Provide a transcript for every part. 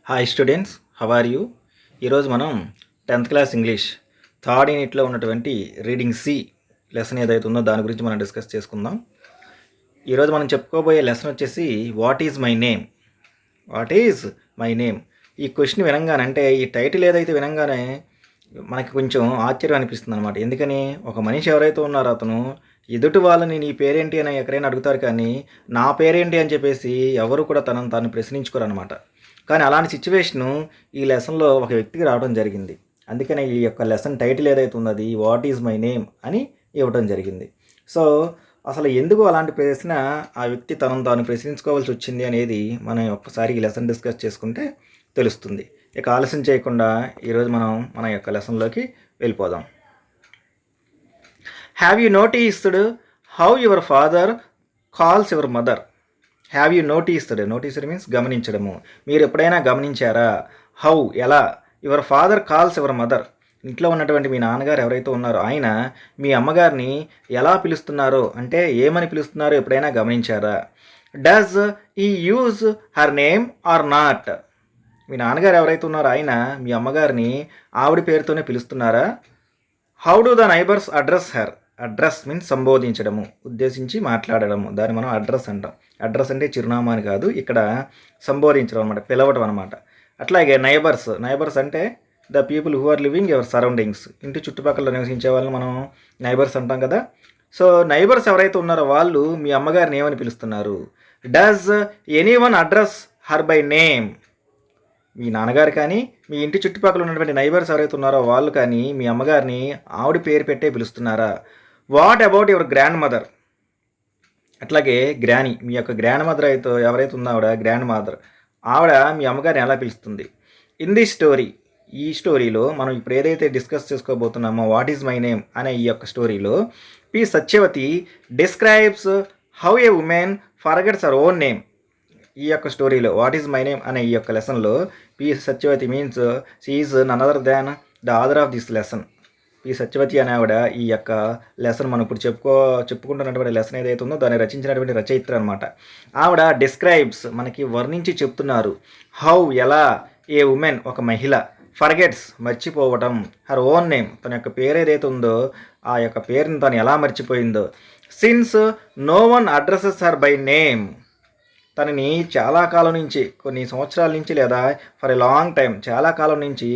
Hi students, how are you? ఈరోజు మనం 10th class English third యూనిట్లో ఉన్నటువంటి రీడింగ్ సి లెసన్ ఏదైతే ఉందో దాని గురించి మనం డిస్కస్ చేసుకుందాం. ఈరోజు మనం చెప్పుకోబోయే లెసన్ వచ్చేసి what is my name. What is my name ఈ క్వశ్చన్ వినంగానే, అంటే ఈ టైటిల్ ఏదైతే వినంగానే మనకి కొంచెం ఆశ్చర్యం అనిపిస్తుంది అనమాట. ఎందుకని, ఒక మనిషి ఎవరైతే ఉన్నారో అతను ఎదుటి వాళ్ళని నీ పేరేంటి అని ఎక్కడైనా అడుగుతారు, కానీ నా పేరేంటి అని చెప్పేసి ఎవరు కూడా తనను తాను ప్రశ్నించుకోరు అనమాట. కానీ అలాంటి సిచ్యువేషను ఈ లెసన్లో ఒక వ్యక్తికి రావడం జరిగింది. అందుకనే ఈ యొక్క లెసన్ టైటిల్ ఏదైతే ఉందో అది వాట్ ఈజ్ మై నేమ్ అని ఇవ్వడం జరిగింది. సో అసలు ఎందుకు అలాంటి ప్రశ్న ఆ వ్యక్తి తనను తాను ప్రశ్నించుకోవాల్సి వచ్చింది అనేది మనం ఒక్కసారి ఈ లెసన్ డిస్కస్ చేసుకుంటే తెలుస్తుంది. ఇక ఆలస్యం చేయకుండా ఈరోజు మనం మన యొక్క లెసన్లోకి వెళ్ళిపోదాం. Have you noticed how your father calls your mother? Have you noticed, noticed means గమనించడము. మీరు ఎప్పుడైనా గమనించారా? హౌ, ఎలా, your father calls your mother, ఇంట్లో ఉన్నటువంటి మీ నాన్నగారు ఎవరైతే ఉన్నారో ఆయన మీ అమ్మగారిని ఎలా పిలుస్తున్నారో, అంటే ఏమని పిలుస్తున్నారో ఎప్పుడైనా గమనించారా? Does he use her name or not? మీ నాన్నగారు ఎవరైతే ఉన్నారో ఆయన మీ అమ్మగారిని ఆవిడ పేరుతోనే పిలుస్తున్నారా? How do the neighbours address her? Address means సంబోధించడము, ఉద్దేశించి మాట్లాడడము, దాన్ని మనం అడ్రస్ అంటాం. అడ్రస్ అంటే చిరునామా అని కాదు, ఇక్కడ సంబోధించడం అనమాట, పిలవడం అనమాట. అట్లాగే నైబర్స్, నైబర్స్ అంటే the people who are living your surroundings, ఇంటి చుట్టుపక్కల నివసించే వాళ్ళని మనం నైబర్స్ అంటాం కదా. సో నైబర్స్ ఎవరైతే ఉన్నారో వాళ్ళు మీ అమ్మగారిని ఏమని పిలుస్తున్నారు? Does anyone address her by name? మీ నాన్నగారు కానీ మీ ఇంటి చుట్టుపక్కల ఉన్నటువంటి నైబర్స్ ఎవరైతే ఉన్నారో వాళ్ళు కానీ మీ అమ్మగారిని ఆవిడ పేరు పెట్టే పిలుస్తున్నారా? What about your grandmother? అట్లాగే గ్రానీ, మీ యొక్క గ్రాండ్ మదర్ అయితే ఎవరైతే ఉందో ఆవిడ గ్రాండ్ మదర్, ఆవిడ మీ అమ్మగారిని ఎలా పిలుస్తుంది? ఇన్ ది స్టోరీ, ఈ స్టోరీలో మనం ఇప్పుడు ఏదైతే డిస్కస్ చేసుకోబోతున్నామో వాట్ ఈజ్ మై నేమ్ అనే ఈ యొక్క స్టోరీలో P Satyavati describes how a woman forgets her own name. ఈ యొక్క స్టోరీలో వాట్ ఈజ్ మై నేమ్ అనే ఈ యొక్క లెసన్లో P Satyavati means she is none other than the author of this lesson. P Satyavati అనే ఆవిడ ఈ యొక్క లెసన్ మనం ఇప్పుడు చెప్పుకుంటున్నటువంటి లెసన్ ఏదైతే ఉందో దాన్ని రచించినటువంటి రచయిత్రి అనమాట. ఆవిడ డిస్క్రైబ్స్, మనకి వర్ణించి చెప్తున్నారు, హౌ, ఎలా, ఏ ఉమెన్, ఒక మహిళ, ఫర్గెట్స్, మర్చిపోవటం, హర్ ఓన్ నేమ్, తన యొక్క పేరు ఏదైతే ఉందో ఆ యొక్క పేరుని తను ఎలా మర్చిపోయిందో, since no one addresses her by name, తనని చాలా కాలం నుంచి, కొన్ని సంవత్సరాల నుంచి లేదా ఫర్ ఎ లాంగ్ టైం, చాలా కాలం నుంచి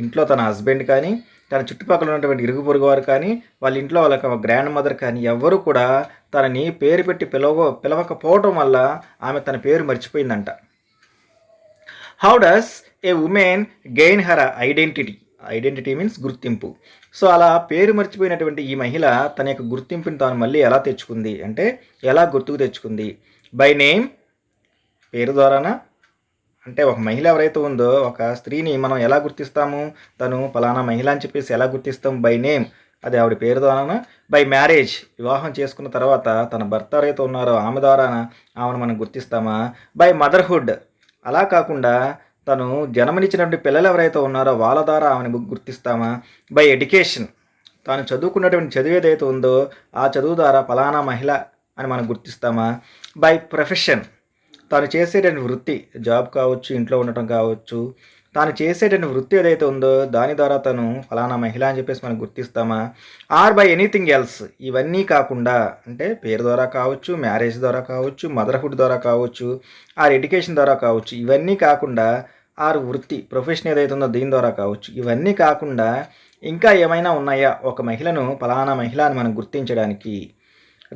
ఇంట్లో తన హస్బెండ్ కానీ తన చుట్టుపక్కల ఉన్నటువంటి ఇరుగు పొరుగు వారు కానీ వాళ్ళ ఇంట్లో వాళ్ళ గ్రాండ్ మదర్ కానీ ఎవ్వరూ కూడా తనని పేరు పెట్టి పిలవకపోవడం వల్ల ఆమె తన పేరు మర్చిపోయిందంట. How does a woman gain her identity? Identity means గుర్తింపు. సో అలా పేరు మర్చిపోయినటువంటి ఈ మహిళ తన యొక్క గుర్తింపుని తాను మళ్ళీ ఎలా తెచ్చుకుంది అంటే, ఎలా గుర్తుకు తెచ్చుకుంది? బై నేమ్, పేరు ద్వారానా? అంటే ఒక మహిళ ఎవరైతే ఉందో, ఒక స్త్రీని మనం ఎలా గుర్తిస్తాము? తను ఫలానా మహిళ అని చెప్పేసి ఎలా గుర్తిస్తాం? బై నేమ్, అది ఆవిడ పేరు ద్వారానా? బై మ్యారేజ్, వివాహం చేసుకున్న తర్వాత తన భర్త ఎవరైతే ఉన్నారో ఆమె ద్వారానా ఆమెను మనం గుర్తిస్తామా? బై మదర్హుడ్, అలా కాకుండా తను జన్మనిచ్చినటువంటి పిల్లలు ఎవరైతే ఉన్నారో వాళ్ళ ద్వారా ఆమెను గుర్తిస్తామా? బై ఎడ్యుకేషన్, తాను చదువుకున్నటువంటి చదువు ఏదైతే ఉందో ఆ చదువు ద్వారా ఫలానా మహిళ అని మనం గుర్తిస్తామా? బై ప్రొఫెషన్, తాను చేసేటువంటి వృత్తి, జాబ్ కావచ్చు, ఇంట్లో ఉండటం కావచ్చు, తాను చేసేటువంటి వృత్తి ఏదైతే ఉందో దాని ద్వారా తను ఫలానా మహిళ అని చెప్పేసి మనం గుర్తిస్తామా? ఆర్ బై ఎనీథింగ్ ఎల్స్, ఇవన్నీ కాకుండా, అంటే పేరు ద్వారా కావచ్చు, మ్యారేజ్ ద్వారా కావచ్చు, మదర్హుడ్ ద్వారా కావచ్చు, ఆర్ ఎడ్యుకేషన్ ద్వారా కావచ్చు, ఇవన్నీ కాకుండా, ఆర్ వృత్తి, ప్రొఫెషన్ ఏదైతే ఉందో దీని ద్వారా కావచ్చు, ఇవన్నీ కాకుండా ఇంకా ఏమైనా ఉన్నాయా ఒక మహిళను ఫలానా మహిళ అని మనం గుర్తించడానికి?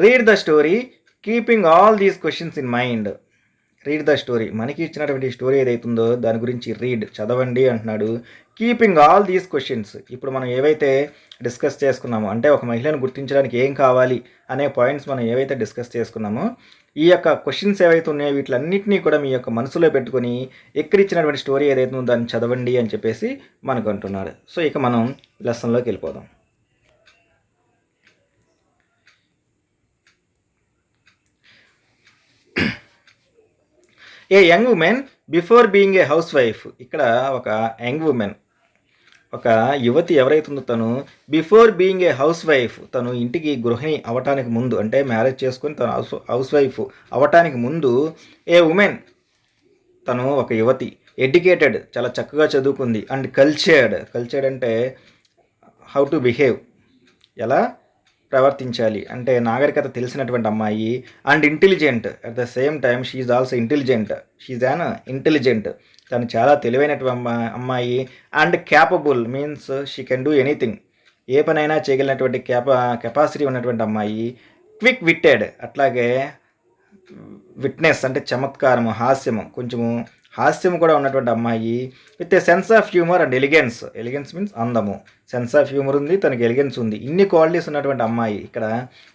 Read the story keeping all these questions in mind. Read the story, మనకి ఇచ్చినటువంటి స్టోరీ ఏదైతుందో దాని గురించి రీడ్, చదవండి అంటున్నాడు. కీపింగ్ ఆల్ దీస్ క్వశ్చన్స్, ఇప్పుడు మనం ఏవైతే డిస్కస్ చేసుకున్నామో, అంటే ఒక మహిళను గుర్తించడానికి ఏం కావాలి అనే పాయింట్స్ మనం ఏవైతే డిస్కస్ చేసుకున్నామో, ఈ యొక్క క్వశ్చన్స్ ఏవైతే ఉన్నాయో వీటిలన్నింటినీ కూడా మీ యొక్క మనసులో పెట్టుకొని ఎక్కడిచ్చినటువంటి స్టోరీ ఏదైతే ఉందో దాన్ని చదవండి అని చెప్పేసి మనకు అంటున్నాడు. సో ఇక మనం లెసన్లోకి వెళ్ళిపోదాం. A young woman before being a housewife, ఇక్కడ ఒక యంగ్ ఉమెన్, ఒక యువతి ఎవరైతుందో తను before being a housewife, తను ఇంటికి గృహిణి అవటానికి ముందు, అంటే మ్యారేజ్ చేసుకొని తను హౌస్ వైఫ్ అవటానికి ముందు, ఏ ఉమెన్, తను ఒక యువతి, ఎడ్యుకేటెడ్ చాలా చక్కగా చదువుకుంది, అండ్ కల్చర్డ్ అంటే హౌ టు బిహేవ్, ఎలా ప్రవర్తించాలి అంటే నాగరికత తెలిసినటువంటి అమ్మాయి, and intelligent at the same time she is also intelligent, she is an intelligent, తను చాలా తెలివైనటువంటి అమ్మాయి, and capable means she can do anything, ఏ పనైనా చేయగలిగినటువంటి కెపాసిటీ ఉన్నటువంటి అమ్మాయి, క్విక్ విట్టెడ్ అట్లాగే విట్నెస్ అంటే చమత్కారము, హాస్యము, కొంచెము హాస్యం కూడా ఉన్నటువంటి అమ్మాయి, with a sense of humour and elegance means అందము, సెన్స్ ఆఫ్ హ్యూమర్ ఉంది, తనకి ఎలిగెన్స్ ఉంది, ఇన్ని క్వాలిటీస్ ఉన్నటువంటి అమ్మాయి. ఇక్కడ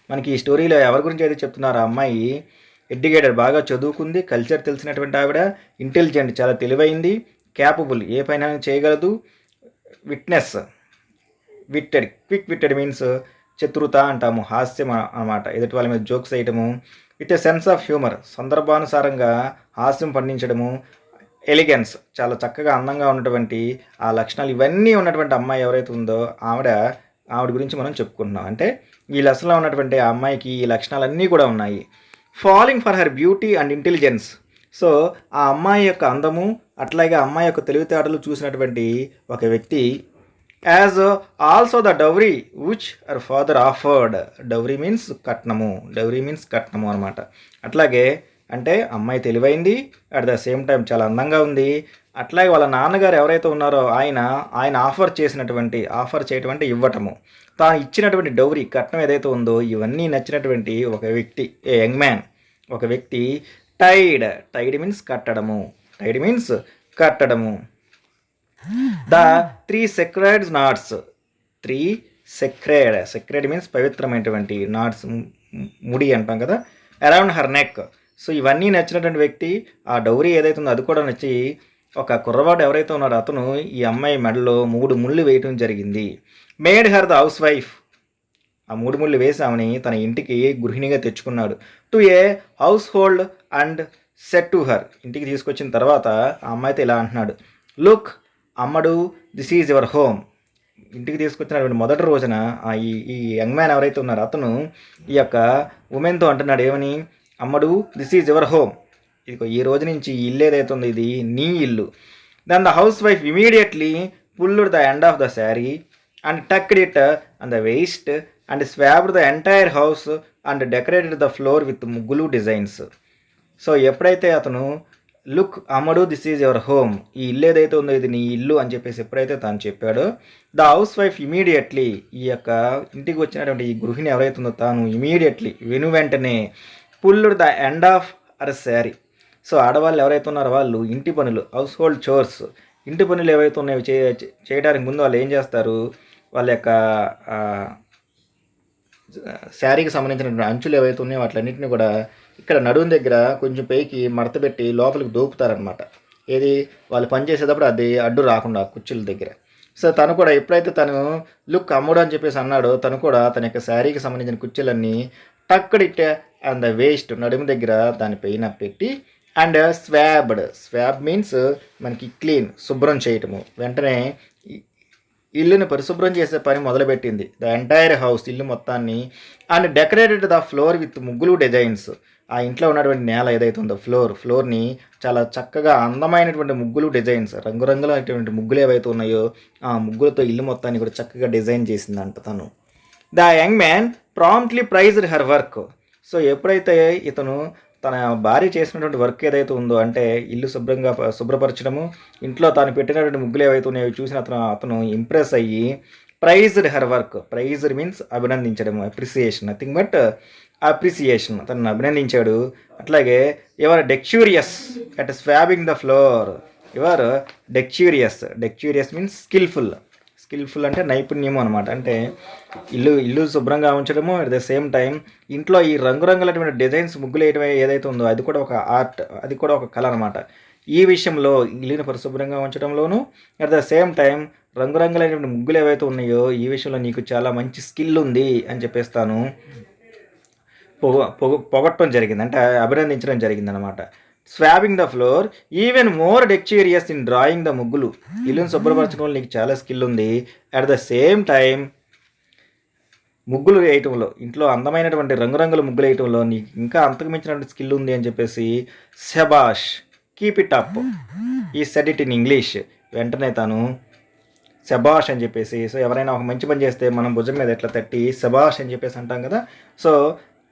మనకి ఈ స్టోరీలో ఎవరి గురించి అయితే చెప్తున్నారు, ఆ అమ్మాయి ఎడ్యుకేటెడ్ బాగా చదువుకుంది, కల్చర్ తెలిసినటువంటి ఆవిడ, ఇంటెలిజెంట్ చాలా తెలివైంది, క్యాపబుల్ ఏ పైన చేయగలదు, విట్నెస్ క్విక్ విట్టెడ్ మీన్స్ చతురత అంటాము, హాస్యం అన్నమాట, ఎదుటి వాళ్ళ మీద జోక్స్ వేయటము, with a sense of humour సందర్భానుసారంగా హాస్యం పండించడము, ఎలిగెన్స్ చాలా చక్కగా అందంగా ఉన్నటువంటి ఆ లక్షణాలు ఇవన్నీ ఉన్నటువంటి అమ్మాయి ఎవరైతే ఉందో ఆవిడ గురించి మనం చెప్పుకుంటున్నాం. అంటే ఈ లెసన్లో ఉన్నటువంటి ఆ అమ్మాయికి ఈ లక్షణాలన్నీ కూడా ఉన్నాయి. Falling for her beauty and intelligence, so ఆ అమ్మాయి యొక్క అందము అట్లాగే ఆ అమ్మాయి యొక్క తెలివితేటలు చూసినటువంటి ఒక వ్యక్తి, as also the dowry which her father offered, dowry means కట్నము అనమాట. అట్లాగే అంటే అమ్మాయి తెలివైంది, అట్ ద సేమ్ టైం చాలా అందంగా ఉంది, అట్లాగే వాళ్ళ నాన్నగారు ఎవరైతే ఉన్నారో ఆయన ఆఫర్ చేయటువంటి ఇవ్వటము, తాను ఇచ్చినటువంటి డౌరీ కట్నం ఏదైతే ఉందో ఇవన్నీ నచ్చినటువంటి ఒక వ్యక్తి, ఏ యంగ్ మ్యాన్, ఒక వ్యక్తి, టైడ్ మీన్స్ కట్టడము, the 3 sacred knots, 3 sacred means పవిత్రమైనటువంటి నాట్స్, ముడి అంటాం కదా, అరౌండ్ హర్ నెక్, సో ఇవన్నీ నచ్చినటువంటి వ్యక్తి, ఆ డౌరీ ఏదైతే ఉందో అది కూడా నచ్చి ఒక కుర్రవాడు ఎవరైతే ఉన్నాడో అతను ఈ అమ్మాయి మెడలో 3 ముళ్ళు వేయటం జరిగింది. Made her the house wife, ఆ 3 ముళ్ళు వేసి ఆమెని తన ఇంటికి గృహిణిగా తెచ్చుకున్నాడు. To A house hold and set to her, ఇంటికి తీసుకొచ్చిన తర్వాత ఆ అమ్మాయితో ఇలా అంటున్నాడు, లుక్ అమ్మడు, దిస్ ఈజ్ యువర్ హోమ్. ఇంటికి తీసుకొచ్చినటువంటి మొదటి రోజున ఈ యంగ్ మ్యాన్ ఎవరైతే ఉన్నారో అతను ఈ యొక్క ఉమెన్తో అంటున్నాడు ఏమని, అమ్మడు, దిస్ ఈజ్ యువర్ హోమ్, ఇది ఈ రోజు నుంచి ఈ ఇల్లు ఏదైతే ఉందో ఇది నీ ఇల్లు. Then the housewife immediately pulled the end of the sari and tucked it on the waist and swabbed the entire house and decorated the floor with muggulu designs. So ఎప్పుడైతే అతను లుక్ అమ్మడు, దిస్ ఈజ్ యువర్ హోమ్, ఈ ఇల్లు ఏదైతే ఉందో ఇది నీ ఇల్లు అని చెప్పేసి ఎప్పుడైతే తాను చెప్పాడో, ద హౌస్ వైఫ్ ఇమీడియట్లీ, ఈ యొక్క ఇంటికి వచ్చినటువంటి ఈ గృహిణి ఎవరైతే ఉందో తాను ఇమీడియట్లీ వెంటనే pulled the end of her sari, so ఆడవాళ్ళు ఎవరైతే ఉన్నారో వాళ్ళు ఇంటి పనులు, హౌస్ హోల్డ్ చోర్స్, ఇంటి పనులు ఏవైతే ఉన్నాయో చేయడానికి ముందు వాళ్ళు ఏం చేస్తారు, వాళ్ళ యొక్క శారీకి సంబంధించినటువంటి అంచులు ఏవైతే ఉన్నాయో వాటిలన్నింటినీ కూడా ఇక్కడ నడుము దగ్గర కొంచెం పైకి మడత పెట్టి లోపలికి దోపుతారనమాట, ఏది వాళ్ళు పనిచేసేటప్పుడు అది అడ్డు రాకుండా కుర్చీల దగ్గర. సో తను కూడా ఎప్పుడైతే తను లుక్ అమ్ముడు అని చెప్పేసి అన్నాడో తను కూడా తన యొక్క శారీకి సంబంధించిన కుర్చీలన్నీ tucked it and the waist, నడుము దగ్గర దానిపైన పెట్టి, అండ్ స్వాబ్ మీన్స్ మనకి క్లీన్, శుభ్రం చేయటము, వెంటనే ఇల్లుని పరిశుభ్రం చేసే పని మొదలుపెట్టింది, ద ఎంటైర్ హౌస్, ఇల్లు మొత్తాన్ని, and decorated the floor with muggulu designs, ఆ ఇంట్లో ఉన్నటువంటి నేల ఏదైతే ఉందో ఫ్లోర్ని చాలా చక్కగా అందమైనటువంటి ముగ్గులు డిజైన్స్, రంగురంగులైనటువంటి ముగ్గులు ఏవైతే ఉన్నాయో ఆ ముగ్గులతో ఇల్లు మొత్తాన్ని కూడా చక్కగా డిజైన్ చేసిందంట తను. The young man promptly praised her work, so ఎప్పుడైతే ఇతను తన భార్య చేసినటువంటి వర్క్ ఏదైతే ఉందో అంటే ఇల్లు శుభ్రపరచడము, ఇంట్లో తాను పెట్టినటువంటి ముగ్గులు ఏవైతే ఉన్నాయో చూసిన అతను ఇంప్రెస్ అయ్యి praised her work, praised means అభినందించడము, అప్రిసియేషన్, నథింగ్ బట్ అప్రిసియేషన్, తనను అభినందించాడు. అట్లాగే your dexterous at swabbing the floor, your dexterous means skillful అంటే నైపుణ్యము అనమాట, అంటే ఇల్లు శుభ్రంగా ఉంచడము, అట్ ద సేమ్ టైం ఇంట్లో ఈ రంగురంగులైనటువంటి డిజైన్స్ ముగ్గులు వేయడం ఏదైతే ఉందో అది కూడా ఒక ఆర్ట్, అది కూడా ఒక కళ అనమాట. ఈ విషయంలో ఇల్లుని పరిశుభ్రంగా ఉంచడంలోనూ అట్ ద సేమ్ టైం రంగురంగులైనటువంటి ముగ్గులు ఏవైతే ఉన్నాయో ఈ విషయంలో నీకు చాలా మంచి స్కిల్ ఉంది అని చెప్పేస్తాను పొగట్టడం జరిగింది, అంటే అభినందించడం జరిగింది అనమాట. Swabbing the floor even more dexterous in drawing the muggulu, ఇల్లుని శుభ్రపరచడం వల్ల నీకు చాలా స్కిల్ ఉంది, అట్ ద సేమ్ టైం ముగ్గులు వేయటంలో, ఇంట్లో అందమైనటువంటి రంగురంగుల ముగ్గులు వేయటంలో నీకు ఇంకా అంతకు మించినటువంటి స్కిల్ ఉంది అని చెప్పేసి శబాష్, కీప్ ఇట్ అప్. ఈ సెడ్ ఇట్ ఇన్ ఇంగ్లీష్. వెంటనే తను శబాష్ అని చెప్పేసి, సో ఎవరైనా ఒక మంచి పని చేస్తే మనం భుజం మీద ఎట్లా తట్టి శబాష్ అని చెప్పేసి అంటాం కదా. సో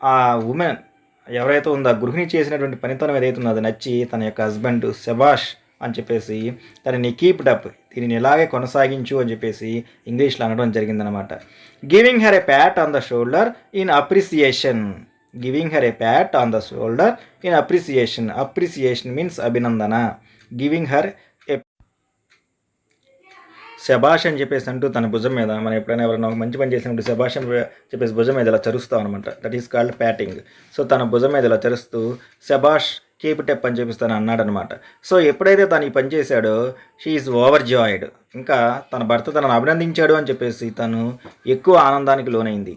ఆ ఉమెన్ ఎవరైతే ఉందో ఆ గృహిణి చేసినటువంటి పనితనం ఏదైతే ఉందో అది నచ్చి తన యొక్క హస్బెండ్ శబాష్ అని చెప్పేసి తనని కీప్ ఇట్ అప్, దీనిని ఇలాగే కొనసాగించు అని చెప్పేసి ఇంగ్లీష్లో అనడం జరిగిందనమాట. Giving her a Pat on the shoulder in appreciation. Giving her a Pat on the shoulder in appreciation. Appreciation means Abhinandana. Giving her ఏ శబాష్ అని చెప్పేసి అంటూ తన భుజం మీద, మనం ఎప్పుడైనా ఎవరైనా ఒక మంచి పని చేసినప్పుడు శబాష్ అని చెప్పేసి భుజం మీద ఇలా చరుస్తాం అనమాట. That is called patting. So తన భుజం మీద ఇలా చరుస్తూ శబాష్ కీప్ ఇట్ అప్ అని చెప్పిస్తాను అన్నాడు అనమాట. సో ఎప్పుడైతే తను ఈ పని చేశాడో షీ ఈజ్ ఓవర్ జాయిడ్. ఇంకా తన భర్త తనను అభినందించాడు అని చెప్పేసి తను ఎక్కువ ఆనందానికి లోనైంది.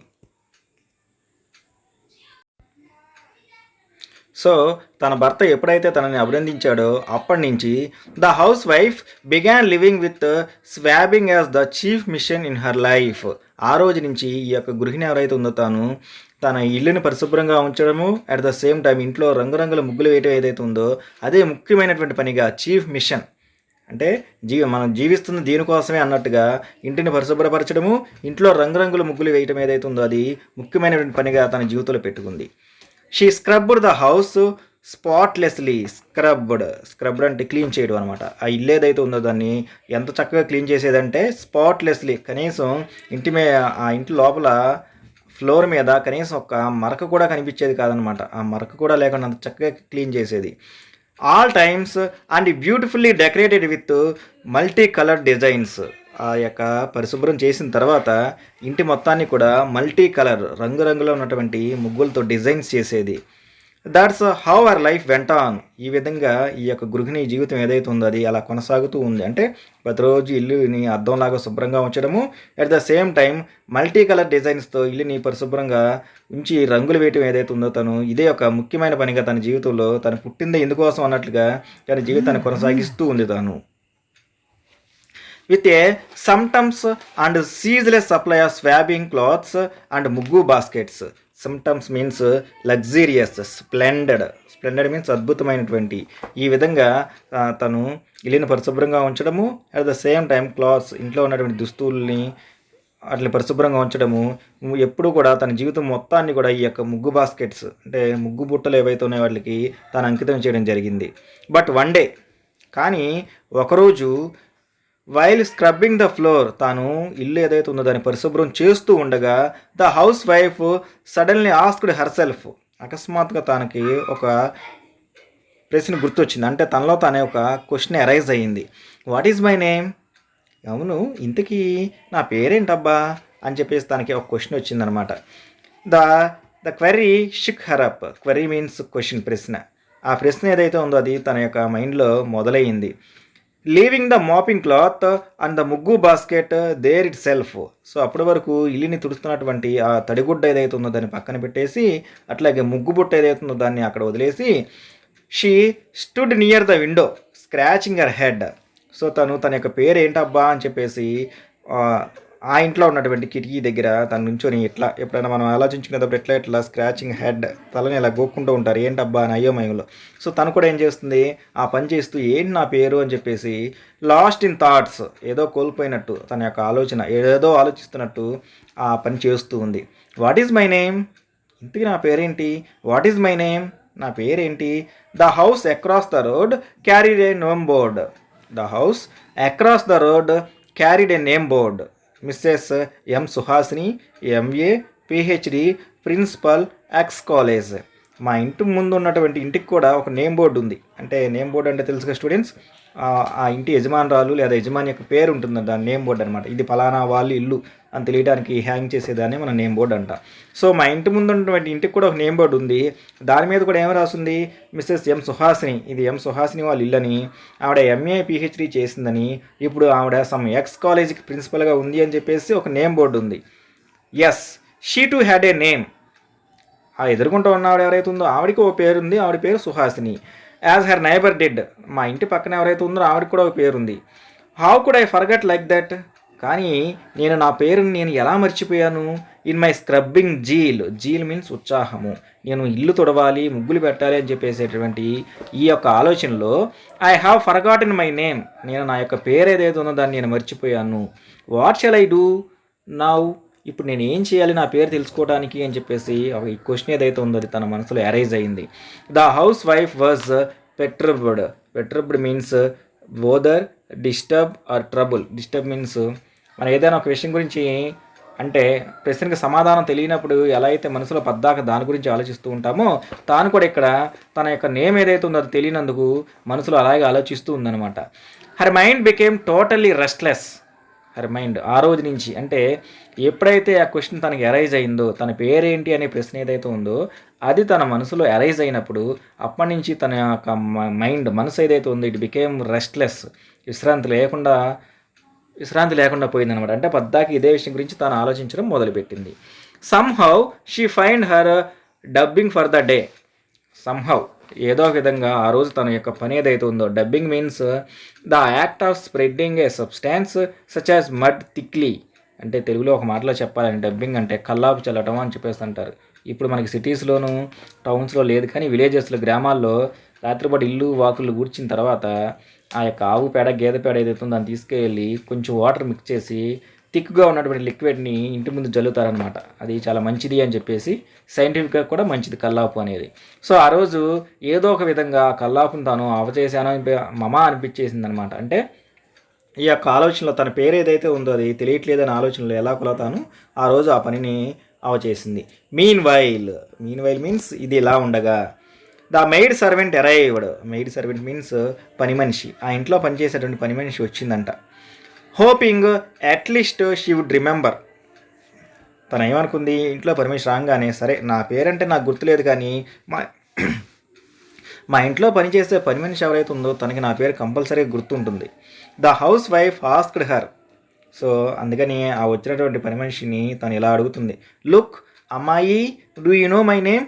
సో తన భర్త ఎప్పుడైతే తనని అభినందించాడో అప్పటి నుంచి the housewife began living with swabbing as the chief mission in her life. ఆ రోజు నుంచి ఈ యొక్క గృహిణి ఎవరైతే ఉందో తన ఇల్లుని పరిశుభ్రంగా ఉంచడము, అట్ ద సేమ్ టైం ఇంట్లో రంగురంగుల ముగ్గులు వేయటం ఏదైతే ఉందో అదే ముఖ్యమైనటువంటి పనిగా, చీఫ్ మిషన్ అంటే మనం జీవిస్తుంది దీనికోసమే అన్నట్టుగా ఇంటిని పరిశుభ్రపరచడము, ఇంట్లో రంగురంగుల ముగ్గులు వేయటం ఏదైతే ఉందో అది ముఖ్యమైనటువంటి పనిగా తన జీవితంలో పెట్టుకుంది. She scrubbed the house spotlessly. Scrubbed అంటే క్లీన్ చేయడం అనమాట. ఆ ఇల్లు ఏదైతే ఉందో దాన్ని ఎంత చక్కగా క్లీన్ చేసేదంటే స్పాట్లెస్లీ, కనీసం ఆ ఇంటి లోపల ఫ్లోర్ మీద కనీసం ఒక మరక కూడా కనిపించేది కాదనమాట. ఆ మరక కూడా లేకుండా అంత చక్కగా క్లీన్ చేసేది. All times and beautifully decorated with multi colour designs. ఆ యొక్క పరిశుభ్రం చేసిన తర్వాత ఇంటి మొత్తాన్ని కూడా మల్టీ కలర్ రంగురంగులో ఉన్నటువంటి ముగ్గులతో డిజైన్స్ చేసేది. That's how our life went on. ఈ విధంగా ఈ యొక్క గృహిణి జీవితం ఏదైతే ఉందో అది అలా కొనసాగుతూ ఉంది. అంటే ప్రతిరోజు ఇల్లుని అద్దంలాగా శుభ్రంగా ఉంచడము, at the same time multi colour డిజైన్స్తో ఇల్లుని పరిశుభ్రంగా ఉంచి రంగులు వేయటం ఏదైతే ఉందో ఇదే ఒక ముఖ్యమైన పనిగా తన జీవితంలో, తను పుట్టిందే ఇందుకోసం అన్నట్లుగా తన జీవితాన్ని కొనసాగిస్తూ ఉంది తాను. with a sometimes and ceaseless supply of swabbing cloths and muggu baskets. Sometimes means luxurious, splendid means అద్భుతమైనటువంటి. ఈ విధంగా తను ఇల్లుని పరిశుభ్రంగా ఉంచడము, at the same time clothes ఇంట్లో ఉన్నటువంటి దుస్తుల్ని అట్లా పరిశుభ్రంగా ఉంచడము, ఎప్పుడు కూడా తన జీవితం మొత్తాన్ని కూడా ఈ యొక్క ముగ్గు బాస్కెట్స్ అంటే ముగ్గు బుట్టలు ఏవైతే ఉన్నాయో వాటికి తాను అంకితం చేయడం జరిగింది. బట్ వన్ డే, కానీ ఒకరోజు వైల్ స్క్రబ్బింగ్ ద ఫ్లోర్, తాను ఇల్లు ఏదైతే ఉందో దాన్ని పరిశుభ్రం చేస్తూ ఉండగా the house wife suddenly asked herself, అకస్మాత్తుగా తనకి ఒక ప్రశ్న గుర్తొచ్చింది. అంటే తనలో తానే ఒక క్వశ్చన్ అరైజ్ అయ్యింది. What is my name? అవును, ఇంతకీ నా పేరేంటబ్బా అని చెప్పేసి తనకి ఒక క్వశ్చన్ వచ్చిందనమాట. The query shook her up. Query means question, ప్రశ్న. ఆ ప్రశ్న ఏదైతే ఉందో అది తన యొక్క మైండ్లో మొదలయ్యింది. Leaving the mopping cloth and the muggu basket there itself. So అప్పటి వరకు ఇల్లుని తుడుస్తున్నటువంటి ఆ తడిగుడ్డ ఏదైతే ఉందో దాన్ని పక్కన పెట్టేసి, అట్లాగే ముగ్గు బుట్ట ఏదైతే ఉందో దాన్ని అక్కడ వదిలేసి, she stood near the window scratching her head. So తన యొక్క పేరు ఏంటబ్బా అని చెప్పేసి ఆ ఇంట్లో ఉన్నటువంటి కిటికీ దగ్గర తను నుంచొని ఇట్లా, ఎప్పుడైనా మనం ఆలోచించుకునేటప్పుడు ఎట్లా స్క్రాచింగ్ హెడ్, తలని ఇలా గోక్కుంటూ ఉంటారు ఏంటబ్బా అని అయోమయంలో. సో తను కూడా ఏం చేస్తుంది, ఆ పని చేస్తూ ఏంటి నా పేరు అని చెప్పేసి లాస్ట్ ఇన్ థాట్స్, ఏదో కోల్పోయినట్టు తన యొక్క ఆలోచన, ఏదో ఆలోచిస్తున్నట్టు ఆ పని చేస్తూ ఉంది. What is my name? ఇంతకీ నా పేరేంటి? What is my name? నా పేరేంటి? The house across the road carried a name board. The house across the road carried a name board. Mrs M Suhasini, MA, PhD, principal, X college. మా ఇంటి ముందు ఉన్నటువంటి ఇంటికి కూడా ఒక నేమ్ బోర్డు ఉంది. అంటే నేమ్ బోర్డు అంటే తెలుసుగా స్టూడెంట్స్, ఆ ఇంటి యజమానురాలు లేదా యజమాని యొక్క పేరు ఉంటుంది, దాని నేమ్ బోర్డు అనమాట. ఇది ఫలానా వాళ్ళ ఇల్లు అని తెలియడానికి హ్యాంగ్ చేసేదాన్ని మనం నేమ్ బోర్డు అంట. సో మా ఇంటి ముందు ఉన్నటువంటి ఇంటికి కూడా ఒక నేమ్ బోర్డు ఉంది. దాని మీద కూడా ఏం రాస్తుంది, మిస్సెస్ ఎం సుహాసిని, ఇది ఎం సుహాసిని వాళ్ళ ఇల్లని, ఆవిడ ఎంఏ పిహెచ్డి చేసిందని, ఇప్పుడు ఆవిడ సమ్ ఎక్స్ కాలేజీకి ప్రిన్సిపల్గా ఉంది అని చెప్పేసి ఒక నేమ్ బోర్డు ఉంది. Yes, she too had a name. ఆ ఎదుర్కొంటూ ఉన్న ఆవిడ ఎవరైతే ఉందో ఆవిడకి ఓ పేరు ఉంది, ఆవిడ పేరు Suhasini. As her neighbour did, మా ఇంటి పక్కన ఎవరైతే ఉందో ఆవిడకి కూడా ఒక పేరు ఉంది. How could I forget like that? కానీ నా పేరుని నేను ఎలా మర్చిపోయాను? In my scrubbing zeal means ఉత్సాహము. నేను ఇల్లు తుడవాలి, ముగ్గులు పెట్టాలి అని చెప్పేసేటువంటి ఈ యొక్క ఆలోచనలో I have forgotten my name, నేను నా యొక్క పేరు ఏదైతే ఉందో దాన్ని నేను మర్చిపోయాను. What shall I do now, ఇప్పుడు నేను ఏం చేయాలి నా పేరు తెలుసుకోవడానికి అని చెప్పేసి ఈ క్వశ్చన్ ఏదైతే ఉందో అది తన మనసులో అరైజ్ అయింది. The housewife was perturbed means bother, disturb or trouble. Disturb means మనం ఏదైనా ఒక విషయం గురించి అంటే ప్రశ్నకి సమాధానం తెలియనప్పుడు ఎలా అయితే మనసులో పద్దాక దాని గురించి ఆలోచిస్తూ ఉంటామో తాను కూడా ఇక్కడ తన యొక్క నేమ్ ఏదైతే ఉందో అది తెలియనందుకు మనసులో అలాగే ఆలోచిస్తూ ఉందన్నమాట. Her mind became totally restless. Her mind ఆ రోజు నుంచి అంటే ఎప్పుడైతే ఆ క్వశ్చన్ తనకి అరైజ్ అయిందో, తన పేరేంటి అనే ప్రశ్న ఏదైతే ఉందో అది తన మనసులో అరైజ్ అయినప్పుడు అప్పటి నుంచి తన యొక్క మనసు ఏదైతే ఉందో ఇట్ బికేమ్ రెస్ట్లెస్, విశ్రాంతి లేకుండా పోయిందనమాట. అంటే పద్దాకి ఇదే విషయం గురించి తాను ఆలోచించడం మొదలుపెట్టింది. Somehow she find her dubbing for the day. Somehow ఏదో ఒక విధంగా ఆ రోజు తన యొక్క పని ఏదైతే ఉందో, dubbing means the act of spreading A substance such as mud thickly. అంటే తెలుగులో ఒక మాటలో చెప్పాలని డబ్బింగ్ అంటే కల్లాపు చల్లటం అని చెప్పేసి అంటారు. ఇప్పుడు మనకి సిటీస్లోను టౌన్స్లో లేదు, కానీ విలేజెస్లో గ్రామాల్లో రాత్రిపాటు ఇల్లు వాకులు కూర్చిన తర్వాత ఆ యొక్క ఆవు పేడ గేదె పేడ ఏదైతే ఉందో దాన్ని తీసుకెళ్ళి కొంచెం వాటర్ మిక్స్ చేసి థిక్గా ఉన్నటువంటి లిక్విడ్ని ఇంటి ముందు జల్లుతారనమాట. అది చాలా మంచిది అని చెప్పేసి సైంటిఫిక్గా కూడా మంచిది కల్లాపు అనేది. సో ఆ రోజు ఏదో ఒక విధంగా కల్లాపును తాను అవచేసాను అనిపించేసింది అనమాట. అంటే ఈ యొక్క ఆలోచనలో తన పేరు ఏదైతే ఉందో అది తెలియట్లేదని ఆలోచనలో ఎలా తాను ఆ రోజు ఆ పనిని అవచేసింది. మీన్ వైల్ మీన్స్ ఇది ఇలా ఉండగా the maid servant arrived. Maid servant means పని మనిషి, ఆ ఇంట్లో పనిచేసేటువంటి పని మనిషి వచ్చిందంట. Hoping at least she would remember. తను ఏమనుకుంది, ఇంట్లో పని మనిషి రాగానే సరే నా పేరంటే నాకు గుర్తులేదు కానీ మా ఇంట్లో పనిచేసే పని మనిషి ఎవరైతే ఉందో తనకి నా పేరు కంపల్సరీగా గుర్తుంటుంది. The housewife asked her. So అందుకని ఆ వచ్చినటువంటి పని మనిషిని తను ఇలా అడుగుతుంది, లుక్ అమ్మాయి, do you know my name.